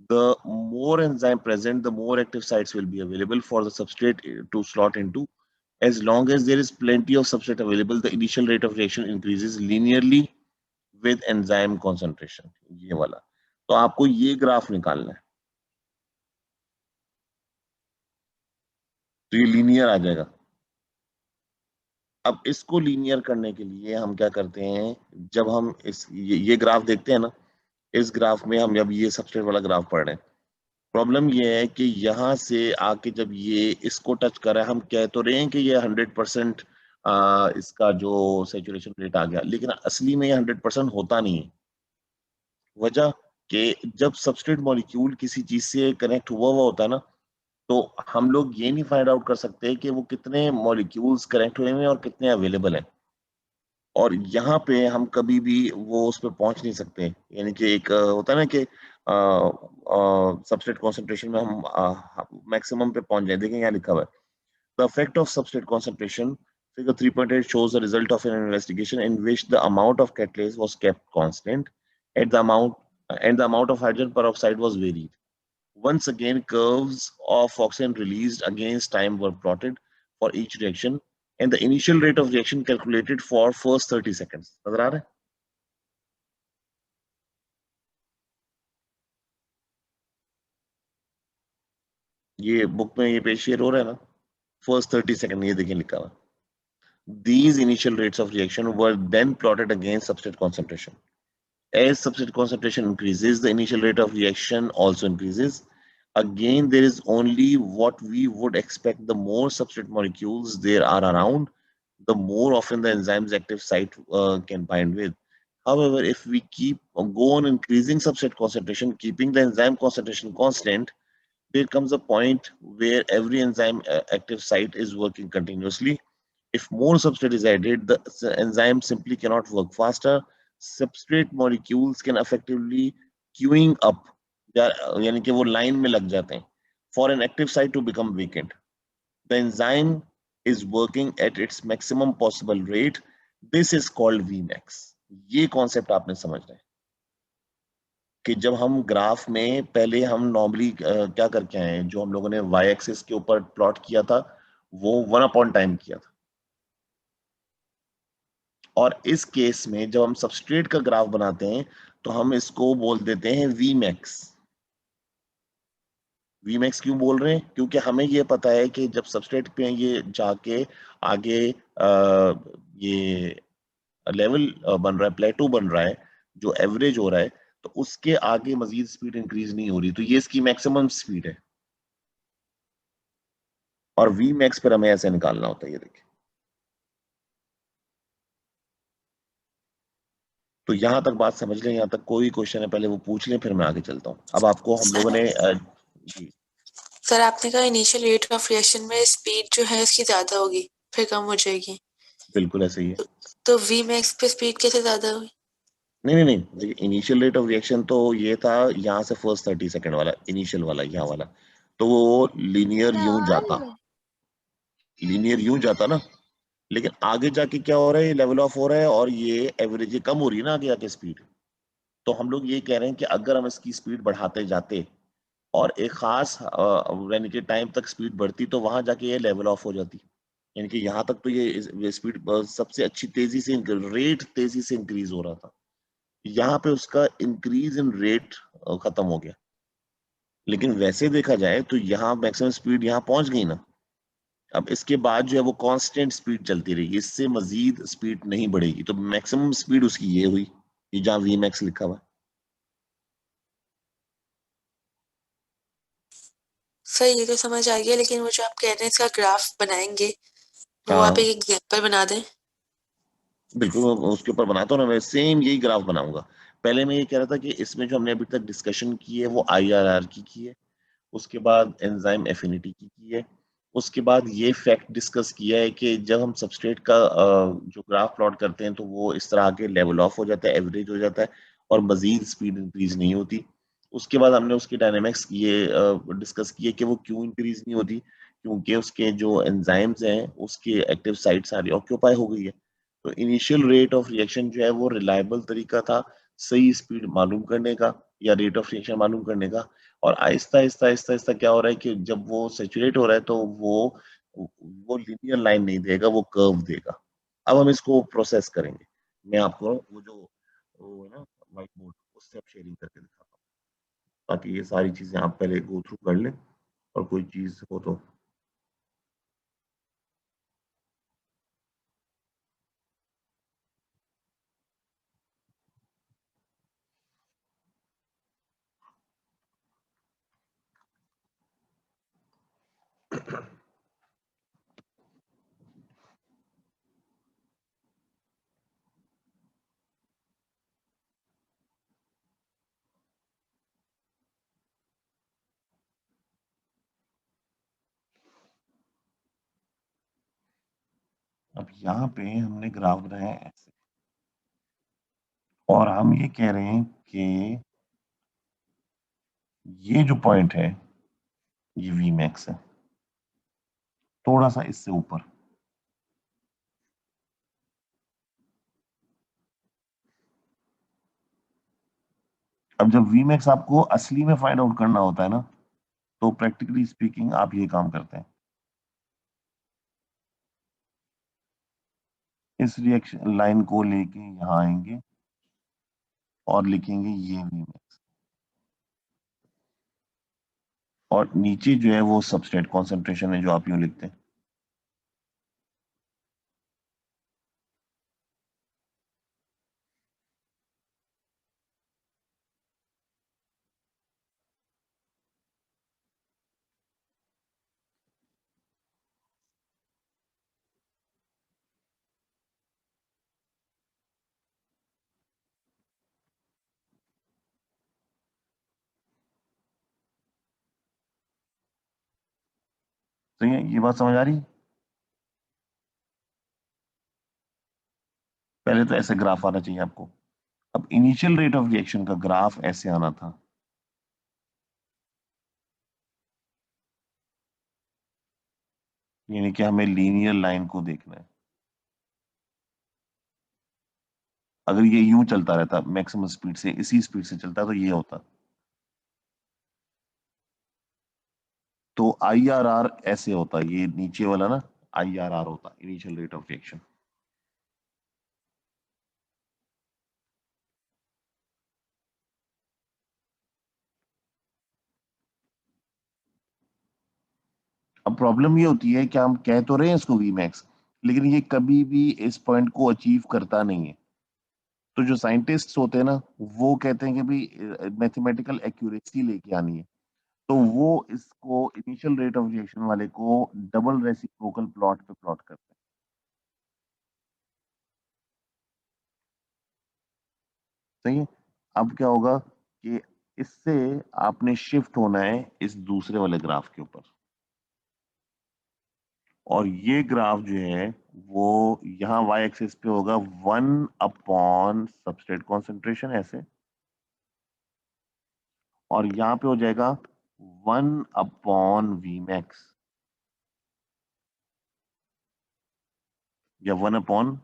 The more enzyme present, the more active sites will be available for the substrate to slot into. As long as there is plenty of substrate available, the initial rate of reaction increases linearly with enzyme concentration. ये वाला, तो आपको ये graph निकालना है, तो ये linear आ जाएगा। अब इसको लीनियर करने के लिए हम क्या करते हैं, जब हम ये ग्राफ देखते हैं ना, इस ग्राफ में हम जब ये सबस्ट्रेट वाला ग्राफ पढ़ रहे हैं, प्रॉब्लम ये है कि यहाँ से आके जब ये इसको टच कर रहा है, हम कह तो रहे हैं कि ये 100% इसका जो सेचुरेशन रेट आ गया, लेकिन असली में ये 100% होता नहीं है। वजह कि जब सबस्ट्रेट मॉलिक्यूल किसी चीज से कनेक्ट हुआ हुआ होता है ना, तो हम लोग ये नहीं फाइंड आउट कर सकते कि वो कितने मॉलिक्यूल्स कनेक्ट हुए हैं और कितने अवेलेबल हैं। और यहाँ पे हम कभी भी वो उस पर पहुंच नहीं सकते, यानी कि एक होता है ना कि सबस्ट्रेट कॉन्सेंट्रेशन में हम मैक्सिमम पे पहुंच जाए। देखें यहाँ लिखा हुआ है, the effect of substrate concentration figure 3.8 shows the result of an investigation in which the amount of catalase was kept constant at the amount and the amount of hydrogen peroxide was varied. Once again, curves of oxygen released against time were plotted for each reaction and the initial rate of reaction calculated for first 30 seconds. नजर आ रहा है? ये book में ये page share हो रहा है ना, फर्स्ट 30 सेकंड, ये देखिए लिखा हुआ। These initial rates of reaction were then plotted against substrate concentration. As substrate concentration increases, the initial rate of reaction also increases. Again, there is only what we would expect. The more substrate molecules there are around, the more often the enzyme's active site can bind with. However, if we go on increasing substrate concentration, keeping the enzyme concentration constant, there comes a point where every enzyme active site is working continuously. If more substrate is added, the enzyme simply cannot work faster. Substrate molecules can effectively queuing up, यानी कि वो line में लग जाते हैं, for an active site to become vacant. The enzyme is working at its maximum possible rate. This is called Vmax. ये concept आपने समझना है कि जब हम ग्राफ में पहले हम नॉर्मली क्या करके आए हैं, जो हम लोगों ने y एक्सिस के ऊपर प्लॉट किया था वो 1 अपॉन टाइम किया था। और इस केस में जब हम सबस्ट्रेट का ग्राफ बनाते हैं तो हम इसको बोल देते हैं वी मैक्स। वी मैक्स क्यों बोल रहे हैं? क्योंकि हमें ये पता है कि जब सबस्ट्रेट पे ये जाके आगे ये लेवल बन रहा है, प्लेटो बन रहा है, जो एवरेज हो रहा है, तो उसके आगे मजीद स्पीड इंक्रीज नहीं हो रही, तो ये इसकी मैक्सिमम स्पीड है। और वी मैक्स पर हमें ऐसे निकालना होता है, ये देखिए। तो यहां तक बात समझ लें, यहां तक कोई क्वेश्चन है पहले वो पूछ लें, फिर मैं आगे चलता हूँ। अब आपको हम लोगों ने जी सर आपने कहा इनिशियल रेट ऑफ रिएक्शन में स्पीड जो है इसकी ज्यादा होगी फिर कम हो जाएगी, बिल्कुल ऐसे ही है। तो वी मैक्स पे स्पीड कैसे ज्यादा हुई? नहीं, देखिए इनिशियल रेट ऑफ रिएक्शन तो ये था यहाँ से फर्स्ट 30 सेकेंड वाला, इनिशियल वाला यहाँ वाला, तो वो लीनियर यूं जाता ना। लेकिन आगे जाके क्या हो रहा है, ये लेवल ऑफ हो रहा है और ये एवरेज ये कम हो रही है ना आगे जाके स्पीड। तो हम लोग ये कह रहे हैं कि अगर हम इसकी स्पीड बढ़ाते जाते और एक खास यानी कि टाइम तक स्पीड बढ़ती, तो वहां जाके ये लेवल ऑफ हो जाती। यानी कि यहाँ तक तो ये स्पीड सबसे अच्छी तेजी से रेट तेजी से इंक्रीज हो रहा था, यहाँ पे उसका इंक्रीज इन रेट खत्म हो गया। लेकिन वैसे देखा जाए तो यहाँ मैक्सिमम स्पीड यहाँ पहुंच गई ना। अब इसके बाद जो है वो कांस्टेंट स्पीड चलती रहेगी, इससे मजीद स्पीड नहीं बढ़ेगी, तो मैक्सिमम स्पीड उसकी ये हुई, ये जहाँ वी मैक्स लिखा हुआ है। सर ये तो समझ आ गया, लेकिन वो जो आप कह रहे हैं इसका ग्राफ बनाएंगे वो आप हाँ एक एग्जांपल बना दें। बिल्कुल, मैं उसके ऊपर बनाता हूँ ना, मैं सेम यही ग्राफ बनाऊंगा। पहले मैं ये कह रहा था कि इसमें जो हमने अभी तक डिस्कशन की है वो आईआरआर की है, उसके बाद एंजाइम एफिनिटी की है, उसके बाद ये फैक्ट डिस्कस किया है कि जब हम सबस्ट्रेट का जो ग्राफ प्लॉट करते हैं तो वो इस तरह के लेवल ऑफ हो जाता है, एवरेज हो जाता है और मजीद स्पीड इंक्रीज नहीं होती। उसके बाद हमने उसकी डायनेमिक्स ये डिस्कस किए कि वो क्यों इंक्रीज नहीं होती, क्योंकि उसके जो एंजाइम्स हैं उसके एक्टिव साइट सारी ऑक्यूपाई हो गई है। तो इनिशियल रेट ऑफ रिएक्शन जो है वो रिलायबल तरीका था सही स्पीड मालूम करने का या रेट ऑफ रिएक्शन मालूम करने का। और आहिस्ता आहिस्ता आहिस्ता आहिस्ता क्या हो रहा है कि जब वो सेचुरेट हो रहा है तो वो लिनियर लाइन नहीं देगा, वो कर्व देगा। अब हम इसको प्रोसेस करेंगे। मैं आपको वो है ना व्हाइट बोर्ड, उससे अब शेयरिंग करके दिखाता हूँ, ताकि ये सारी चीजें आप पहले गो थ्रू कर लें और कोई चीज हो तो। अब यहाँ पे हमने ग्राफ बनाया है ऐसे, और हम ये कह रहे हैं कि ये जो पॉइंट है ये वी मैक्स है, थोड़ा सा इससे ऊपर। अब जब वी मैक्स आपको असली में फाइंड आउट करना होता है ना, तो प्रैक्टिकली स्पीकिंग आप ये काम करते हैं, इस रिएक्शन लाइन को लेके यहाँ आएंगे और लिखेंगे ये वी मैक्स, और नीचे जो है वो सबस्ट्रेट कॉन्सेंट्रेशन है जो आप यूं लिखते हैं। तो ये बात समझ आ रही है? पहले तो ऐसे ग्राफ आना चाहिए आपको। अब इनिशियल रेट ऑफ रिएक्शन का ग्राफ ऐसे आना था, यानी कि हमें लीनियर लाइन को देखना है। अगर ये यूं चलता रहता मैक्सिमम स्पीड से, इसी स्पीड से चलता तो ये होता। तो आईआरआर ऐसे होता, ये नीचे वाला ना आईआरआर होता, इनिशियल रेट ऑफ रिएक्शन। अब प्रॉब्लम ये होती है कि हम कह तो रहे हैं इसको वी मैक्स, लेकिन ये कभी भी इस पॉइंट को अचीव करता नहीं है। तो जो साइंटिस्ट्स होते हैं ना, वो कहते हैं कि भाई मैथमेटिकल एक्यूरेसी लेके आनी है, तो वो इसको इनिशियल रेट ऑफ रिएक्शन वाले को डबल रेसिप्रोकल प्लॉट पे प्लॉट करते हैं। सही है। अब क्या होगा कि इससे आपने शिफ्ट होना है इस दूसरे वाले ग्राफ के ऊपर, और ये ग्राफ जो है वो यहाँ y एक्सिस पे होगा 1 अपॉन सबस्ट्रेट कॉन्सेंट्रेशन ऐसे, और यहाँ पे हो जाएगा 1 अपॉन V मैक्स, या 1 अपॉन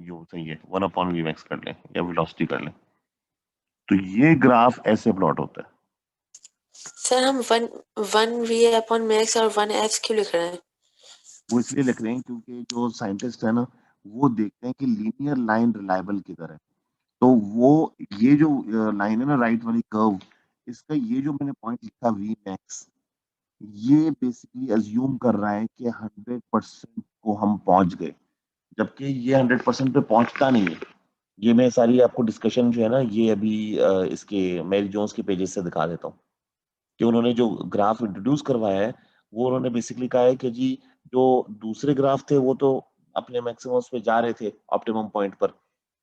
यो सही है, 1 अपॉन V मैक्स कर लें या वेलोसिटी कर लें। तो ये ग्राफ ऐसे प्लॉट होता है। सर हम one one V upon max और 1 एच क्यों लिख रहे हैं? वो इसलिए लिख रहे हैं क्योंकि जो साइंटिस्ट है ना, वो देखते हैं कि लीनियर लाइन रिलायबल किधर है। तो वो ये जो लाइन है ना राइट वाली कर्व, इसका ये जो मैंने पॉइंट लिखा वी मैक्स, ये बेसिकली अज्यूम कर रहा है कि 100% को हम पहुंच गए, जबकि ये 100% पे पहुंचता नहीं है। ये मैं सारी आपको डिस्कशन जो है ना, ये अभी इसके मैरी जोन्स के पेजेस से दिखा देता हूँ कि उन्होंने जो ग्राफ इंट्रोड्यूस करवाया है, वो उन्होंने बेसिकली कहा है कि जी जो दूसरे ग्राफ थे वो तो अपने मैक्सिमम पे जा रहे थे ऑप्टिमम पॉइंट पर,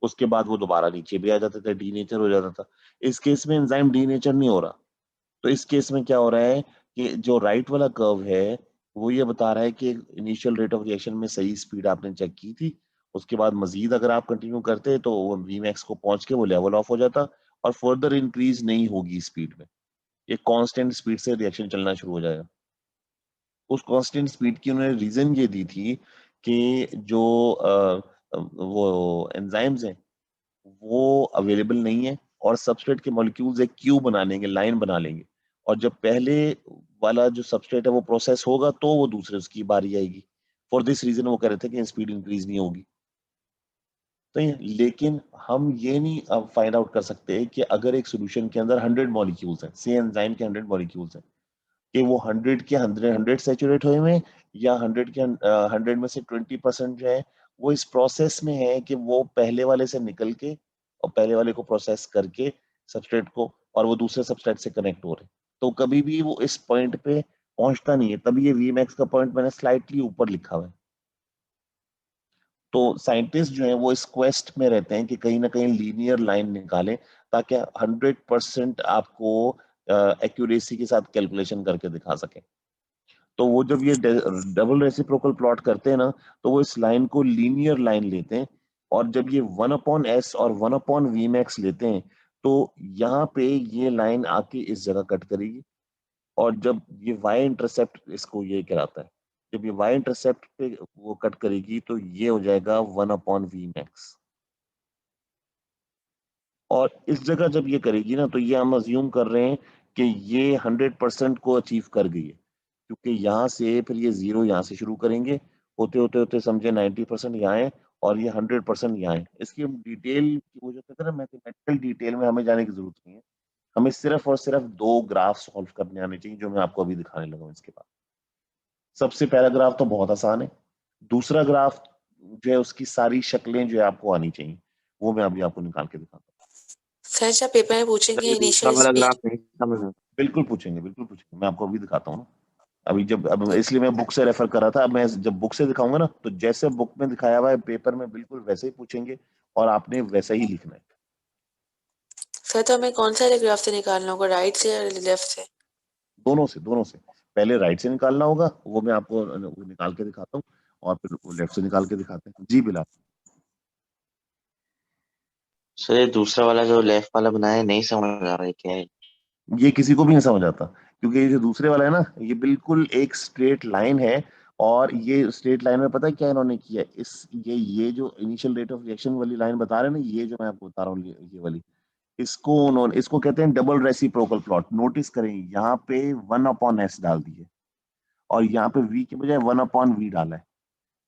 उसके बाद वो दोबारा नीचे भी आ जाते थे, डी नेचर हो जाता था। इस केस में एंजाइम डी नेचर नहीं हो रहा। तो इस केस में क्या हो रहा है कि जो राइट वाला कर्व है वो ये बता रहा है कि इनिशियल रेट ऑफ रिएक्शन में सही स्पीड आपने चेक की थी, उसके बाद मजीद अगर आप कंटिन्यू करते तो वो वी मैक्स को पहुंच के वो लेवल ऑफ हो जाता, और फर्दर इंक्रीज नहीं होगी स्पीड में, एक कांस्टेंट स्पीड से रिएक्शन चलना शुरू हो जाएगा। उस कांस्टेंट स्पीड की उन्होंने रीजन ये दी थी कि जो वो एंजाइम्स हैं वो अवेलेबल नहीं है, और सबस्ट्रेट के मॉलिक्यूल्स एक क्यू बना लेंगे, लाइन बना लेंगे, और जब पहले वाला जो सबस्ट्रेट है वो प्रोसेस होगा तो वो दूसरे उसकी बारी आएगी। फॉर दिस रीजन वो कह रहे थे कि स्पीड इंक्रीज नहीं होगी। तो लेकिन हम ये नहीं अब फाइंड आउट कर सकते कि अगर एक सोल्यूशन के अंदर 100 मॉलिक्यूल्स हैं, से एंजाइम के 100 मॉलिक्यूल्स हैं, कि वो 100 के 100 सैचुरेट हुए हैं, या 100 में से 20% जो है वो इस प्रोसेस में है कि वो पहले वाले से निकल के और पहले वाले को प्रोसेस करके सबस्ट्रेट को, और वो दूसरे सबस्ट्रेट से कनेक्ट हो रहे हैं। तो कभी भी वो इस पॉइंट पे पहुंचता नहीं है, तभी ये वी मैक्स का पॉइंट मैंने स्लाइटली ऊपर लिखा हुआ है। तो साइंटिस्ट जो है वो इस क्वेस्ट में रहते हैं कि कहीं ना कहीं लीनियर लाइन निकालें, ताकि 100% आपको एक्यूरेसी के साथ कैलकुलेशन करके दिखा सकें। तो वो जब ये डबल रेसिप्रोकल प्लॉट करते हैं ना, तो वो इस लाइन को लीनियर लाइन लेते हैं, और जब ये 1 अपॉन S और 1 अपॉन V मैक्स लेते हैं, तो यहाँ पे ये लाइन आके इस जगह कट करेगी, और जब ये वाई इंटरसेप्ट इसको ये कहलाता है, जब ये वाई इंटरसेप्ट पे वो कट करेगी तो ये हो जाएगा 1 अपॉन V मैक्स। और इस जगह जब ये करेगी ना, तो ये हम अज्यूम कर रहे हैं कि ये 100% को अचीव कर गई है, क्योंकि यहाँ से फिर ये जीरो यहाँ से शुरू करेंगे, होते होते होते समझे 90% यहाँ है, और ये 100% यहाँ है। इसकी हम डिटेल, वो जो कहते हैं ना मैथमेटिकल डिटेल में हमें जाने की जरूरत नहीं है, हमें सिर्फ और सिर्फ दो ग्राफ सॉल्व करने आने चाहिए, जो मैं आपको अभी दिखाने लगा हूँ इसके बाद। सबसे पहला ग्राफ तो बहुत आसान है, दूसरा ग्राफ जो है उसकी सारी शक्लें जो है आपको आनी चाहिए, वो मैं अभी आपको निकाल के दिखाता हूँ। सर जब पेपर में सर पूछेंगे ये दूसरा इनिशियल वाला स्पीड, ग्राफ नहीं समझ में। बिल्कुल पूछेंगे, बिल्कुल पूछेंगे, मैं आपको अभी दिखाता हूँ ना। अभी जब अब इसलिए मैं बुक से रेफर कर रहा था, अब मैं जब बुक से दिखाऊंगा ना, तो जैसे बुक में दिखाया हुआ है पेपर में बिल्कुल वैसे ही पूछेंगे, और आपने वैसा ही लिखना है। सर तो हमें कौन सा ग्राफ से निकालना होगा, राइट से या लेफ्ट से? दोनों से, दोनों से। पहले राइट से निकालना होगा, वो मैं आपको वो निकाल के दिखाता हूँ, और फिर लेफ्ट से निकाल के दिखाते हैं। जी बिल्कुल। सर ये दूसरा वाला जो लेफ्ट वाला बनाया है नहीं समझ आ रहा है क्या है। ये किसी को भी नहीं समझ आता, क्योंकि ये जो दूसरे वाला है ना, ये बिल्कुल एक स्ट्रेट लाइन है, और ये स्ट्रेट लाइन में पता है क्या इन्होंने किया, इस ये जो इनिशियल रेट ऑफ रिएक्शन वाली लाइन बता रहे हैं ना, ये जो मैं आपको बता रहा हूँ ये वाली, इसको उन्होंने, इसको कहते हैं डबल रेसिप्रोकल प्लॉट। नोटिस करें यहाँ पे 1 अपॉन S डाल दी है, और यहाँ पे V के बजाय 1 अपॉन V डाला है।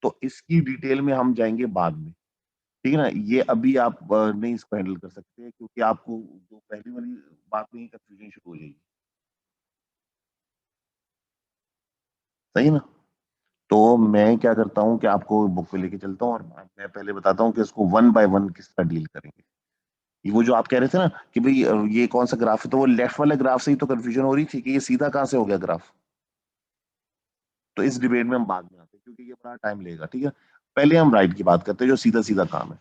तो इसकी डिटेल में हम जाएंगे बाद में, ठीक है ना। ये अभी आप नहीं इसको हैंडल कर सकते, क्योंकि आपको जो पहली वाली बात में ही कंफ्यूजन शुरू हो जाएगी। सही ना। तो मैं क्या करता हूँ कि आपको बुक पे लेके चलता हूँ और मैं पहले बताता हूँ कि इसको 1 बाय 1 किस तरह डील करेंगे। वो जो आप कह रहे थे ना कि भाई ये कौन सा ग्राफ है, तो वो लेफ्ट वाले ग्राफ से ही तो कंफ्यूजन हो रही थी कि ये सीधा कहाँ से हो गया ग्राफ। तो इस डिबेट में हम बाद में आते हैं क्योंकि ये बड़ा टाइम लेगा, ठीक है। पहले हम राइट की बात करते हैं जो सीधा सीधा काम है।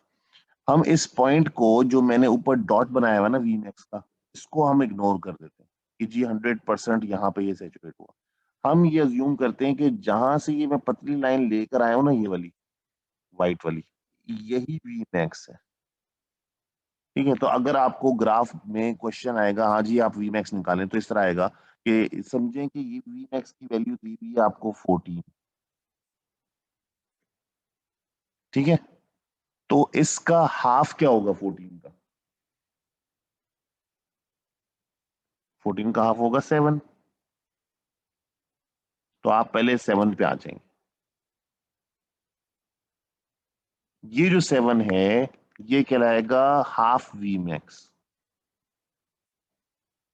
हम इस पॉइंट को जो मैंने ऊपर डॉट बनाया हुआ ना वी मैक्स का, इसको हम इग्नोर कर देते हैं कि जी 100% यहाँ पे ये सेचुरेट हुआ। हम ये अज्यूम करते हैं कि जहां से ये मैं पतली लाइन लेकर आया हूं ना, ये वाली व्हाइट वाली, यही वी मैक्स है। ठीक है, तो अगर आपको ग्राफ में क्वेश्चन आएगा, हाँ जी आप वी मैक्स निकालें, तो इस तरह आएगा कि समझें कि ये वी मैक्स की वैल्यू दी हुई है आपको 14। ठीक है, तो इसका हाफ क्या होगा 14 का? 14 का हाफ होगा 7। तो आप पहले 7 पे आ जाएंगे। ये जो 7 है ये कहलाएगा हाफ वी मैक्स,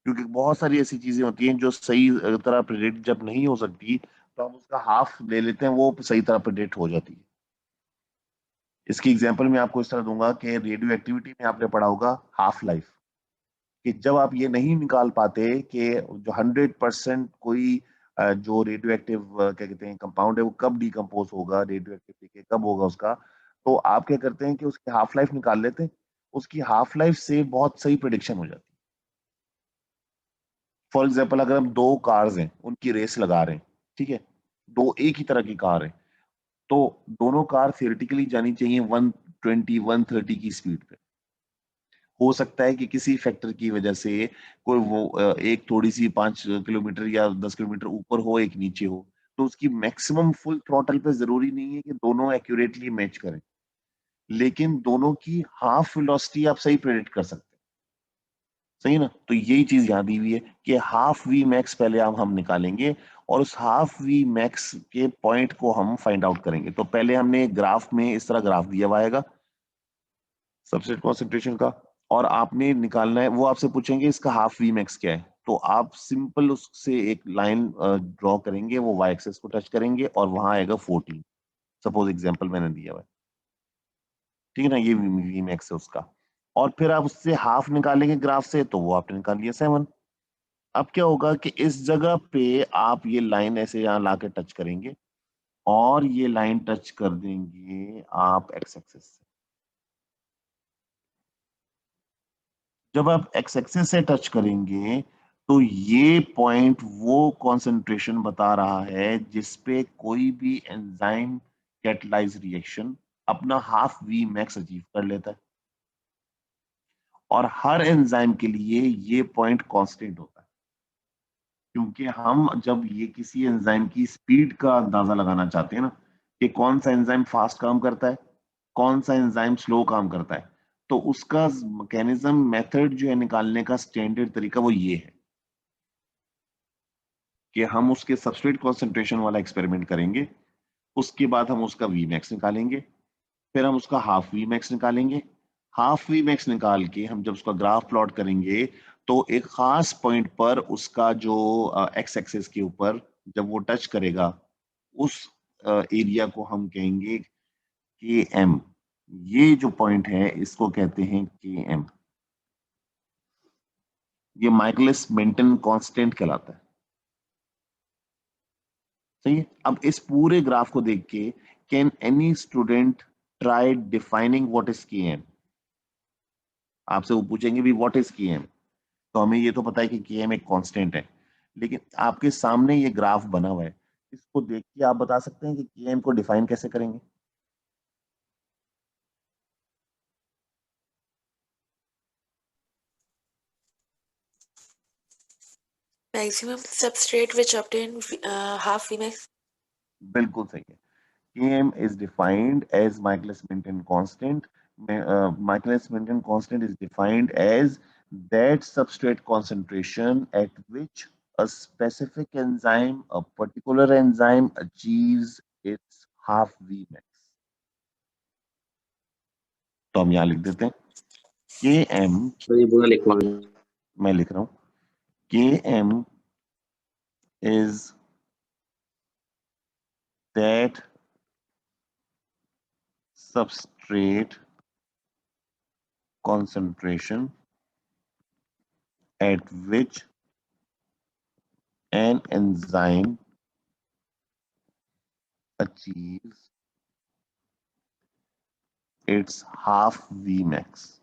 क्योंकि बहुत सारी ऐसी चीजें होती हैं जो सही तरह प्रिडिक्ट जब नहीं हो सकती तो हम उसका हाफ ले लेते हैं, वो सही तरह प्रिडिक्ट हो जाती है। इसकी एग्जांपल मैं आपको इस तरह दूंगा कि रेडियो एक्टिविटी में आपने पढ़ा होगा हाफ लाइफ, कि जब आप ये नहीं निकाल पाते कि जो 100% कोई जो रेडियो एक्टिव क्या कहते हैं कंपाउंड है वो कब डिकम्पोज होगा, रेडियो एक्टिविटी कब होगा उसका, तो आप क्या करते हैं कि उसकी हाफ लाइफ निकाल लेते हैं। उसकी हाफ लाइफ से बहुत सही प्रिडिक्शन हो जाती है। फॉर एग्जाम्पल अगर हम दो कार्स हैं उनकी रेस लगा रहे हैं, ठीक है, दो एक ही तरह की कार है, तो दोनों कार थियोरेटिकली जानी चाहिए 120 130 की स्पीड पे। हो सकता है कि किसी फैक्टर की वजह से कोई वो एक थोड़ी सी 5 किलोमीटर या 10 किलोमीटर ऊपर हो, एक नीचे हो, तो उसकी मैक्सिमम फुल थ्रॉटल पे जरूरी नहीं है कि दोनों एक्यूरेटली मैच करें, लेकिन दोनों की हाफ वेलोसिटी आप सही प्रेडिक्ट कर सकते हैं। सही ना, तो यही चीज यहाँ दी हुई है कि हाफ वी मैक्स पहले हम निकालेंगे और उस हाफ वी मैक्स के पॉइंट को हम फाइंड आउट करेंगे। तो पहले हमने ग्राफ में इस तरह ग्राफ दिया हुआ आएगा सबस्ट्रेट कॉन्सेंट्रेशन का, और आपने निकालना है, वो आपसे पूछेंगे इसका हाफ वी मैक्स क्या है, तो आप सिंपल उससे एक लाइन ड्रॉ करेंगे, वो वाई एक्सेस को टच करेंगे और वहां आएगा 14, सपोज एग्जांपल मैंने दिया हुआ है। ठीक है ना, ये वी मैक्स है उसका। और फिर आप उससे हाफ निकालेंगे ग्राफ से, तो वो आपने निकाल लिया 7। अब क्या होगा कि इस जगह पे आप ये लाइन ऐसे यहाँ लाके टच करेंगे और ये लाइन टच कर देंगे आप एक्स एक्सिस से। जब आप एक्स एक्सिस से टच करेंगे तो ये पॉइंट वो कंसंट्रेशन बता रहा है जिसपे कोई भी एंजाइम कैटलाइज रिएक्शन अपना हाफ वी मैक्स अचीव कर लेता है, और हर एंजाइम के लिए ये पॉइंट कांस्टेंट होता है, क्योंकि हम जब ये किसी एंजाइम की स्पीड का अंदाजा लगाना चाहते हैं ना, कि कौन सा एंजाइम फास्ट काम करता है, कौन सा एंजाइम स्लो काम करता है, तो उसका मैकेनिज्म मेथड जो है निकालने का स्टैंडर्ड तरीका वो ये है कि हम उसके सबस्ट्रेट कॉन्सेंट्रेशन वाला एक्सपेरिमेंट करेंगे, उसके बाद हम उसका वी मैक्स निकालेंगे, फिर हम उसका हाफ वी मैक्स निकालेंगे। हाफ वी मैक्स निकाल के हम जब उसका ग्राफ प्लॉट करेंगे तो एक खास पॉइंट पर उसका जो एक्स एक्सेस के ऊपर जब वो टच करेगा, उस एरिया को हम कहेंगे के एम। ये जो पॉइंट है इसको कहते हैं के एम। ये माइकलिस मेंटन कांस्टेंट कहलाता है। सही है, अब इस पूरे ग्राफ को देख के can any student try defining what is के एम? आपसे वो पूछेंगे भी व्हाट इज के एम, तो हमें ये तो पता है कि के एम एक कांस्टेंट है, लेकिन आपके सामने ये ग्राफ बना हुआ है, इसको देख के आप बता सकते हैं कि के एम को डिफाइन कैसे करेंगे? maximum substrate which obtain half Vmax. बिल्कुल सही है। Km is defined as Michaelis-Menten constant. Michaelis-Menten constant is defined as that substrate concentration at which a specific enzyme, a particular enzyme, achieves its half Vmax. तो हम यहाँ लिख देते हैं Km, तो ये पूरा लिखवाना मैं लिख रहा हूँ Km is that substrate concentration at which an enzyme achieves its half Vmax.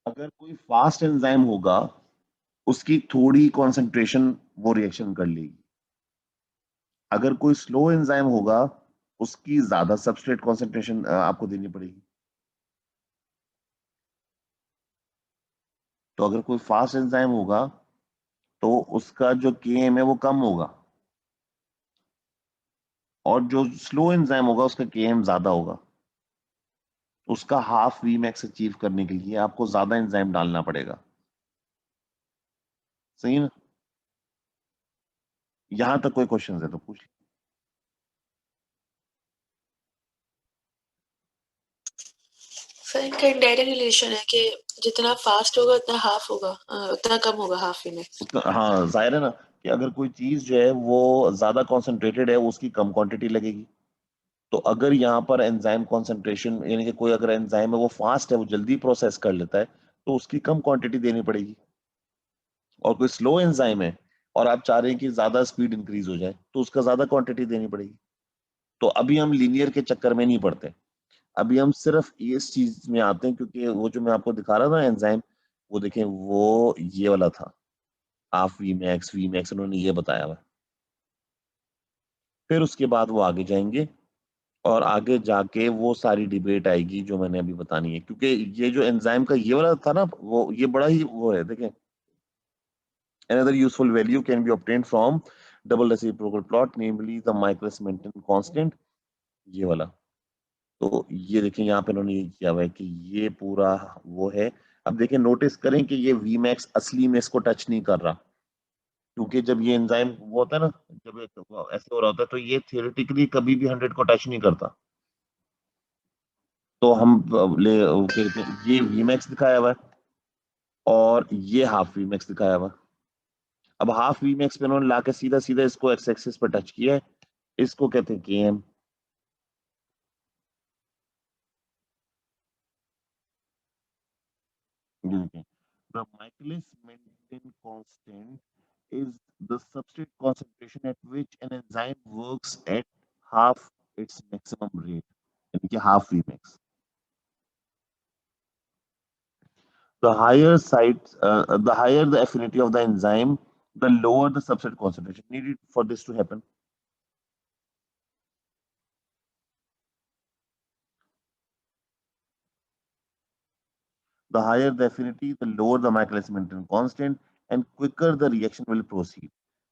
अगर कोई फास्ट एंजाइम होगा उसकी थोड़ी कॉन्सेंट्रेशन वो रिएक्शन कर लेगी। अगर कोई स्लो एंजाइम होगा उसकी ज्यादा सबस्ट्रेट कॉन्सेंट्रेशन आपको देनी पड़ेगी। तो अगर कोई फास्ट एंजाइम होगा तो उसका जो Km है वो कम होगा, और जो स्लो एंजाइम होगा उसका Km ज्यादा होगा। उसका हाफ Vmax अचीव करने के लिए आपको ज्यादा एंजाइम डालना पड़ेगा। सही ना? यहां तक कोई क्वेश्चन है तो पूछ लीजिए। सर इनका इनडायरेक्ट रिलेशन है कि जितना फास्ट होगा उतना हाफ होगा, उतना कम होगा हाफ Vmax। हाँ जाहिर है ना कि अगर कोई चीज जो है वो ज्यादा कॉन्सेंट्रेटेड है उसकी कम क्वांटिटी लगेगी। तो अगर यहाँ पर एंजाइम कॉन्सेंट्रेशन यानी कि कोई अगर एंजाइम है वो फास्ट है, वो जल्दी प्रोसेस कर लेता है, तो उसकी कम क्वांटिटी देनी पड़ेगी। और कोई स्लो एंजाइम है और आप चाह रहे हैं कि ज्यादा स्पीड इंक्रीज हो जाए तो उसका ज्यादा क्वांटिटी देनी पड़ेगी। तो अभी हम लीनियर के चक्कर में नहीं पड़ते, अभी हम सिर्फ इस चीज में आते हैं, क्योंकि वो जो मैं आपको दिखा रहा था एंजाइम, वो देखें वो ये वाला था, हाफ वी मैक्स उन्होंने ये बताया हुआ। फिर उसके बाद वो आगे जाएंगे और आगे जाके वो सारी डिबेट आएगी जो मैंने अभी बतानी है, क्योंकि ये जो एंजाइम का ये वाला था ना, वो ये बड़ा ही वो है। देखें, another useful value can be obtained from double reciprocal plot, namely the Michaelis Menten constant, ये वाला। तो ये देखें यहाँ पे इन्होंने ये किया हुआ है कि ये पूरा वो है। अब देखें, नोटिस करें कि ये Vmax असली में इसको टच नहीं कर रहा, क्योंकि जब ये एंजाइम वो होता है ना, जब ऐसे हो रहा होता है तो ये थियोरेटिकली कभी भी 100 को टच नहीं करता। तो हम ले क्या कहते हैं, ये Vmax दिखाया हुआ है और ये हाफ Vmax दिखाया हुआ है। अब हाफ Vmax पे उन्होंने लाके सीधा सीधा इसको एक्स एक्सिस पर टच किया है, इसको कहते हैं Km। The Michaelis-Menten constant is the substrate concentration at which an enzyme works at half its maximum rate, यानी कि half Vmax. The higher the affinity of the enzyme, the lower the substrate concentration needed for this to happen. The higher the affinity, the lower the Michaelis-Menten constant, and quicker the reaction will proceed.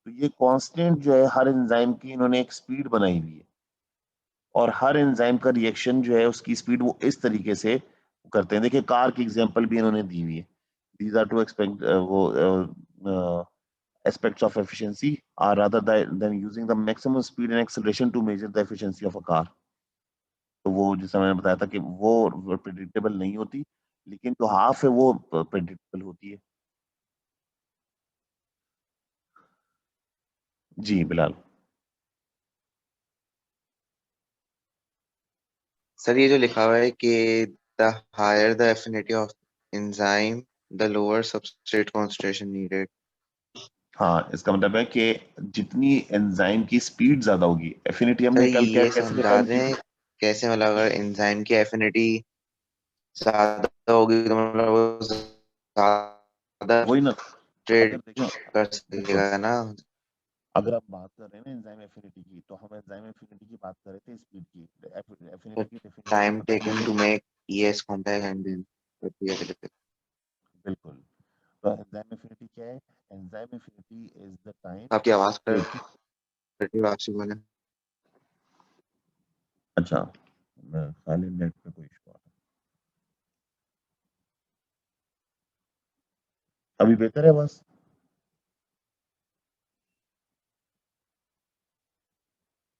तो ये constant जो है हर enzyme की इन्होंने एक speed बनाई हुई है, और हर एंजाइम का रिएक्शन जो है उसकी स्पीड वो इस तरीके से करते हैं। देखिए, कार की एग्जांपल भी इन्होंने दी हुई है। दीज आर टू एक्सपेक्ट वो aspects of efficiency are rather than using the maximum speed and acceleration to measure the efficiency of a car. तो वो जैसा मैंने बताया था कि वो प्रेडिक्टेबल नहीं होती, लेकिन जो हाफ है वो प्रेडिक्टेबल होती है। जी बिलाल। सर ये जो लिखा हुआ है कि the higher the affinity of enzyme the lower substrate concentration needed. हाँ, इसका मतलब है कि जितनी एंजाइम की स्पीड ज्यादा होगी, एफिनिटी सर हमने कल क्या ये कैसे समझा डिफाइन की दें थी? कैसे, मतलब अगर एंजाइम की एफिनिटी ज्यादा होगी तो मतलब वो ज्यादा वही ना, अगर ट्रेड देखें, कर बिल्कुल, सकेगा ना। अगर आप बात कर रहे हैं ना एंजाइम एफिनिटी की, तो हम एंजाइम एफिनिटी की बात कर रहे थे स्पीड की। एफिनिटी की डेफिनेशन टाइम पता है टेकन हमें? To make ES compact and then बिल्कुल। तो एंजाइम एफिनिटी क्या है? Enzyme affinity is the time आपकी आवाज टेकन। कट आपसे बोले। अच्छा, मैं खाली नेट पे कोई इशू आ रहा है। अभी बेहतर है बस?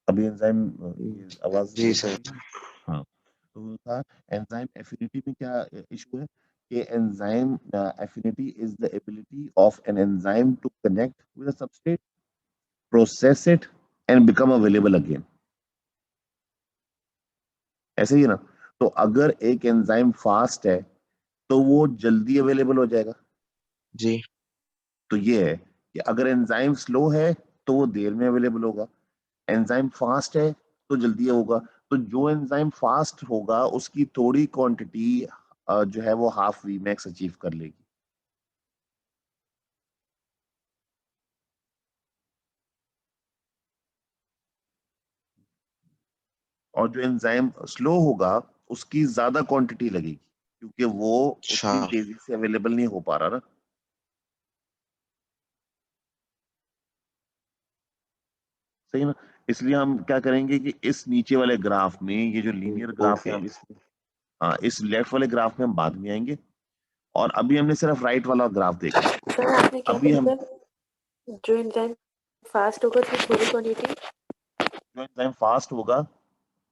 अभी एंजाइम आवाज जी बेहतर सर। है? हाँ। तो था एंजाइम एफिनिटी में क्या इशू है कि enzyme affinity is the ability of an enzyme to connect with a substrate, process it and become available again. ऐसे ही ना, तो अगर एक एंजाइम फास्ट है तो वो जल्दी अवेलेबल हो जाएगा। जी। तो ये है कि अगर एंजाइम स्लो है तो वो देर में अवेलेबल होगा, एंजाइम फास्ट है तो जल्दी होगा। तो जो एंजाइम फास्ट होगा उसकी थोड़ी क्वांटिटी जो है वो हाफ वी मैक्स अचीव कर लेगी। और जो एंजाइम स्लो होगा उसकी ज्यादा क्वांटिटी लगेगी, क्योंकि वो अच्छा। उतनी तेजी से अवेलेबल नहीं हो पा रहा ना। सही ना। इसलिए हम क्या करेंगे कि इस नीचे वाले ग्राफ में, ये जो लीनियर ग्राफ है, ओके। हम इस लेफ्ट वाले ग्राफ में हम बाद में आएंगे। और अभी हमने सिर्फ राइट वाला ग्राफ देखना है। सर आपने क्या अभी हम बोला, जो एंजाइम फास्ट होगा उसकी थोड़ी क्वांटिटी? जो एंजाइम फास्ट होगा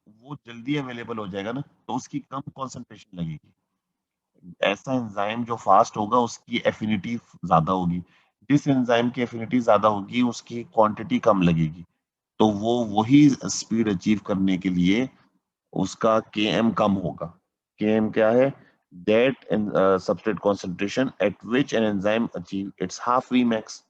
वो जल्दी अवेलेबल हो जाएगा ना, तो उसकी कम कॉन्सेंट्रेशन लगेगी। ऐसा एंजाइम जो फास्ट होगा उसकी एफिनिटी ज्यादा होगी, जिस एंजाइम की एफिनिटी ज्यादा होगी उसकी क्वांटिटी कम लगेगी। तो वो वही स्पीड अचीव करने के लिए उसका Km कम होगा। Km क्या है? That substrate concentration eight which an enzyme achieve it's half Vmax।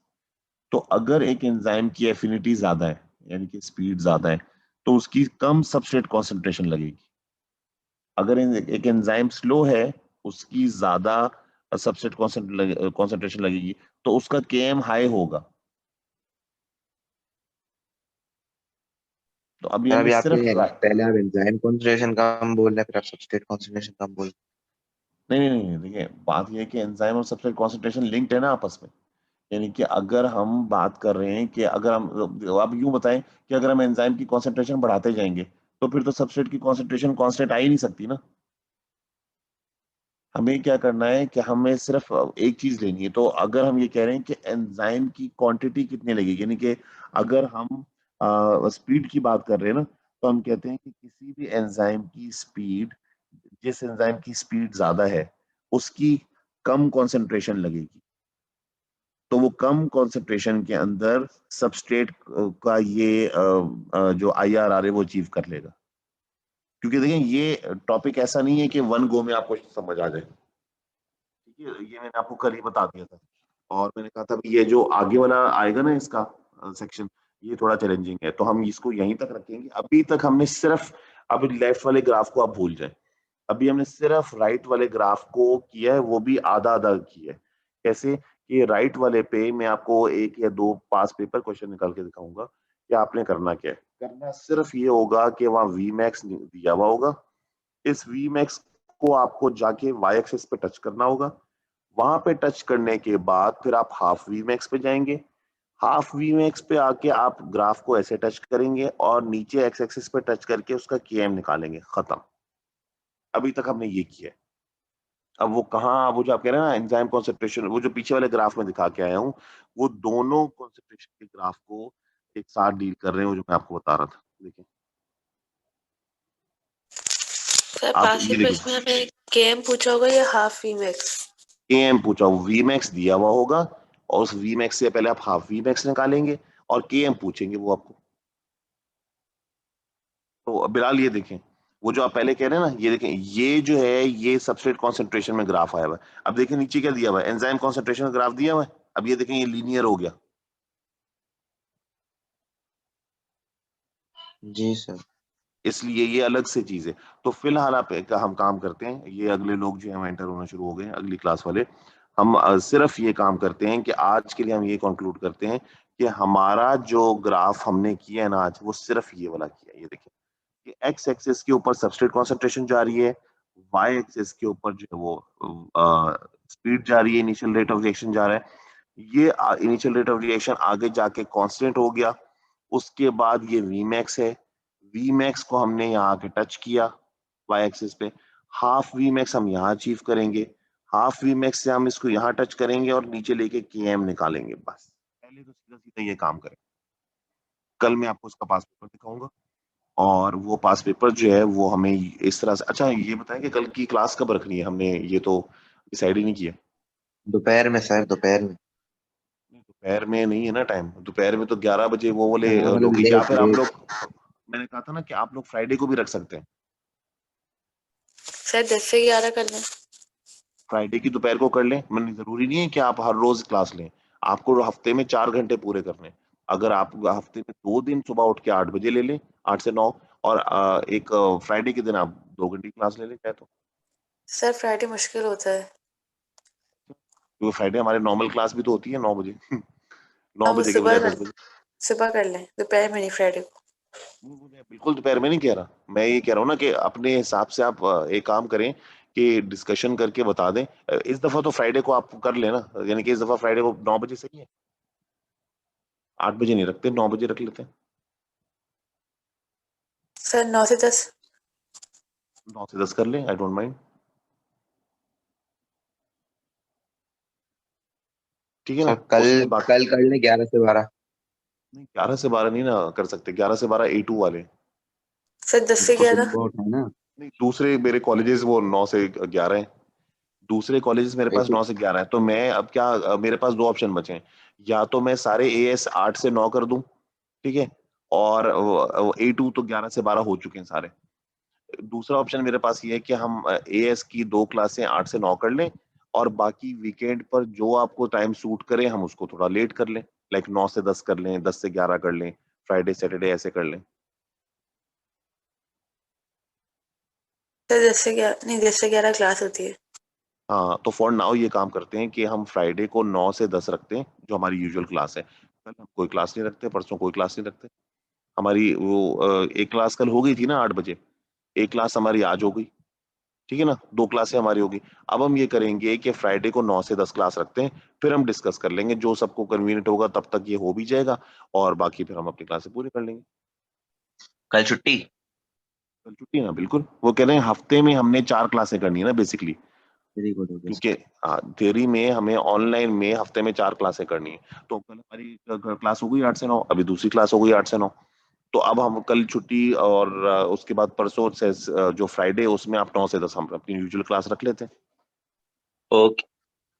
तो अगर एक एंजाइम की एफिनिटी ज्यादा है, यानी कि स्पीड ज्यादा है, तो उसकी कम सबस्ट्रेट कॉन्सेंट्रेशन लगेगी। अगर एक एंजाइम स्लो है, उसकी ज्यादा सबस्ट्रेट कॉन्सेंट्रेशन लगेगी, तो उसका Km हाई होगा। तो अभी सर हमने अभी सिर्फ आपने पहले आप एंजाइम कॉन्सेंट्रेशन कम बोल रहे हैं, फिर आप सबस्ट्रेट कॉन्सेंट्रेशन कम बोल नहीं, देखिए बात यह है कि एंजाइम और सबस्ट्रेट कॉन्सेंट्रेशन लिंक्ड है ना आपस में। यानी कि अगर हम बात कर रहे हैं कि अगर हम, आप यूं बताएं कि अगर हम एंजाइम की कॉन्सेंट्रेशन बढ़ाते जाएंगे तो फिर तो सबस्ट्रेट की कॉन्सेंट्रेशन कांस्टेंट आ ही नहीं सकती ना। हमें क्या करना है कि हमें सिर्फ एक चीज लेनी है। तो अगर हम ये कह रहे हैं कि एंजाइम की क्वांटिटी कितनी लगेगी, यानी कि अगर हम स्पीड की बात कर रहे हैं ना, तो हम कहते हैं कि किसी भी एंजाइम की स्पीड, जिस एंजाइम की स्पीड ज्यादा है उसकी कम कंसंट्रेशन लगेगी। तो वो कम कंसंट्रेशन के अंदर सबस्ट्रेट का ये जो IRR है वो अचीव कर लेगा। क्योंकि देखिए ये टॉपिक ऐसा नहीं है कि वन गो में आपको समझ आ जाए। ठीक है, ये मैंने आपको कल ही बता दिया था। और मैंने कहा था ये जो आगे वाला आएगा ना इसका सेक्शन, ये थोड़ा चैलेंजिंग है, तो हम इसको यहीं तक रखेंगे। अभी तक हमने सिर्फ, अब लेफ्ट वाले ग्राफ को आप भूल जाए, अभी हमने सिर्फ राइट वाले ग्राफ को किया है, वो भी आधा आधा किया है। कैसे कि राइट वाले पे मैं आपको एक या दो पास पेपर क्वेश्चन निकाल के दिखाऊंगा कि आपने करना क्या है। करना सिर्फ ये होगा कि वहाँ Vmax दिया हुआ होगा, इस Vmax को आपको जाके y एक्सिस पे टच करना होगा। वहां पे टच करने के बाद फिर आप हाफ Vmax पे जाएंगे। हाफ Vmax पे आके आप ग्राफ को ऐसे टच करेंगे और नीचे x एक्सिस पे टच करके उसका Km निकालेंगे। खत्म। अभी तक हमने ये किया है। अब वो कहाँ, वो जो आप कह रहे हैं ना एंजाइम कॉन्सेंट्रेशन, वो जो पीछे वाले ग्राफ में दिखा के आया हूँ, वो दोनों कॉन्सेंट्रेशन के ग्राफ को एक साथ डील कर रहे हैं, वो जो मैं आपको बता रहा था। देखिए सर आप पांचवें ये देखिए, प्रश्न में हमें केएम पूछा होगा या हाफ वीमैक्स? Km पूछा, Vmax दिया हुआ होगा और उस Vmax से पहले आप हाफ Vmax निकालेंगे और Km पूछेंगे वो आपको। तो बिलाल ये देखें, वो जो आप पहले कह रहे हैं ना, ये देखें, ये जो है ये सबस्ट्रेट कॉन्सेंट्रेशन में ग्राफ आया हुआ है। अब देखिए नीचे क्या दिया हुआ है, एंजाइम कॉन्सेंट्रेशन का ग्राफ दिया हुआ है। अब ये देखें, ये लीनियर हो गया। जी सर। इसलिए ये अलग से चीज है। तो फिलहाल आप हम काम करते हैं, ये अगले लोग जो है एंटर होना शुरू हो गए, अगली क्लास वाले। हम सिर्फ ये काम करते हैं कि आज के लिए हम ये कंक्लूड करते हैं कि हमारा जो ग्राफ हमने किया है ना आज, वो सिर्फ ये वाला किया है। ये देखिए कि एक्स एक्सिस के ऊपर सबस्ट्रेट कॉन्सेंट्रेशन जा रही है, वाई एक्सिस के ऊपर जो है वो स्पीड जा रही है, इनिशियल रेट ऑफ रिएक्शन जा रहा है। ये इनिशियल रेट ऑफ रिएक्शन आगे जाके कांस्टेंट हो गया। उसके बाद ये Vmax है, Vmax को हमने यहाँ आके टच किया वाई एक्सिस पे। हाफ Vmax हम यहाँ अचीव करेंगे, हाफ Vmax से हम इसको यहाँ टच करेंगे और नीचे लेके Km निकालेंगे। बस पहले तो सीधा सीधा ये काम करें। कल मैं आपको इसका पास पेपर दिखाऊंगा। और वो पास पेपर जो है वो हमें इस तरह से, अच्छा ये बताएं कि कल की क्लास कब रखनी है, हमने ये तो डिसाइड ही नहीं किया। दोपहर में सर, दोपहर में। दोपहर में नहीं है ना टाइम, दोपहर में तो 11 बजे वो वाले हाँ, मतलब लोग, या लेट फिर आप लेट। लोग, मैंने कहा था ना कि आप लोग फ्राइडे को भी रख सकते हैं। सर 10 से 11 कर लें। फ्राइडे की दोपहर को कर लें, मतलब जरूरी नहीं है कि आप हर रोज क्लास लें, आपको हफ्ते में 4 घंटे पूरे करने हैं। अगर आप हफ्ते में 2 दिन सुबह उठ के 8 बजे ले लें, 8 से 9, और एक फ्राइडे के दिन आप 2 घंटे की क्लास ले लें चाहे तो। सर फ्राइडे मुश्किल होता है। क्योंकि फ्राइडे हमारे नॉर्मल क्लास भी तो होती है 9 बजे 9 अब वो बजे के बजाय 10 बजे। सुबह कर लें, दोपहर में नहीं, फ्राइडे को। मैं बिल्कुल दोपहर में नहीं कह रहा, मैं ये कह रहा हूँ ना कि अपने हिसाब से आप एक काम करें कि डिस्कशन करके बता दें। इस दफा तो फ्राइडे को आप कर लेना, यानी कि इस दफा फ्राइडे को 9 बजे सही है, 8 बजे नहीं रखते, 9 बजे रख लेते हैं। सर 9 से 10। 9 से 10 कर लें, आई डोंट माइंड। ठीक है ना। सर कल उसमें बाकी कल कर लें 11 से 12। नहीं, 11 से 12 नहीं ना कर सकते, 11 से 12 A2 वाले। सर 10 से वो 11। सुबह उठा है ना। नहीं, दूसरे मेरे कॉलेजेस वो 9 से 11 हैं, दूसरे कॉलेजेस मेरे पास 9 से 11 है। तो मैं अब क्या, मेरे पास दो ऑप्शन बचे हैं, या तो मैं सारे AS 8 से 9 कर दूं, ठीक है, और A2 तो 11 से 12 हो चुके हैं सारे। दूसरा ऑप्शन मेरे पास ये है कि हम AS की 2 क्लासें 8 से 9 कर लें, और बाकी वीकेंड पर जो आपको टाइम सूट करे हम उसको थोड़ा लेट कर लें, लाइक 9 से 10 कर लें, 10 से 11 कर लें, फ्राइडे सैटरडे ऐसे कर लें। सर 10 से 11 नहीं, 10 से 11 क्लास होती है। हाँ, तो फॉर नाउ ये काम करते हैं कि हम फ्राइडे को 9 से 10 रखते हैं, जो हमारी यूजुअल क्लास है। कल हम कोई क्लास नहीं रखते, परसों कोई क्लास नहीं रखते। हमारी वो एक क्लास कल हो गई थी ना 8 बजे, एक क्लास हमारी आज हो गई, ठीक है ना, 2 क्लासें हमारी होगी। अब हम ये करेंगे कि फ्राइडे को 9 से 10 क्लास रखते हैं, फिर हम डिस्कस कर लेंगे, जो सबको कन्वीनियंट होगा तब तक ये हो भी जाएगा, और बाकी फिर हम अपनी क्लासें पूरी कर लेंगे। कल छुट्टी। कल छुट्टी है ना, बिल्कुल। वो कह रहे हैं हफ्ते में हमने 4 क्लासें करनी है ना बेसिकली, वेरी गुड हो गया। क्योंकि थ्योरी में हमें ऑनलाइन में हफ्ते में 4 क्लासें करनी है। तो कल हमारी क्लास हो गई 8 से 9, अभी दूसरी क्लास हो गई 8 से 9। तो अब हम कल छुट्टी, और उसके बाद परसों से जो फ्राइडे है उसमें आप 9 से 10 हम अपनी यूजुअल क्लास रख लेते हैं, ओके।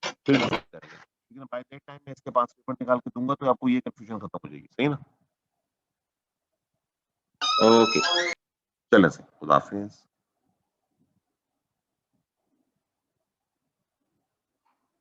फिर डिसाइड करेंगे। लेकिन बाय दैट टाइम मैं इसके पास पेपर निकाल के दूंगा तो आपको ये कंफ्यूजन खत्म हो जाएगी, सही ना। ओके। चलें सर, खुदा हाफिज।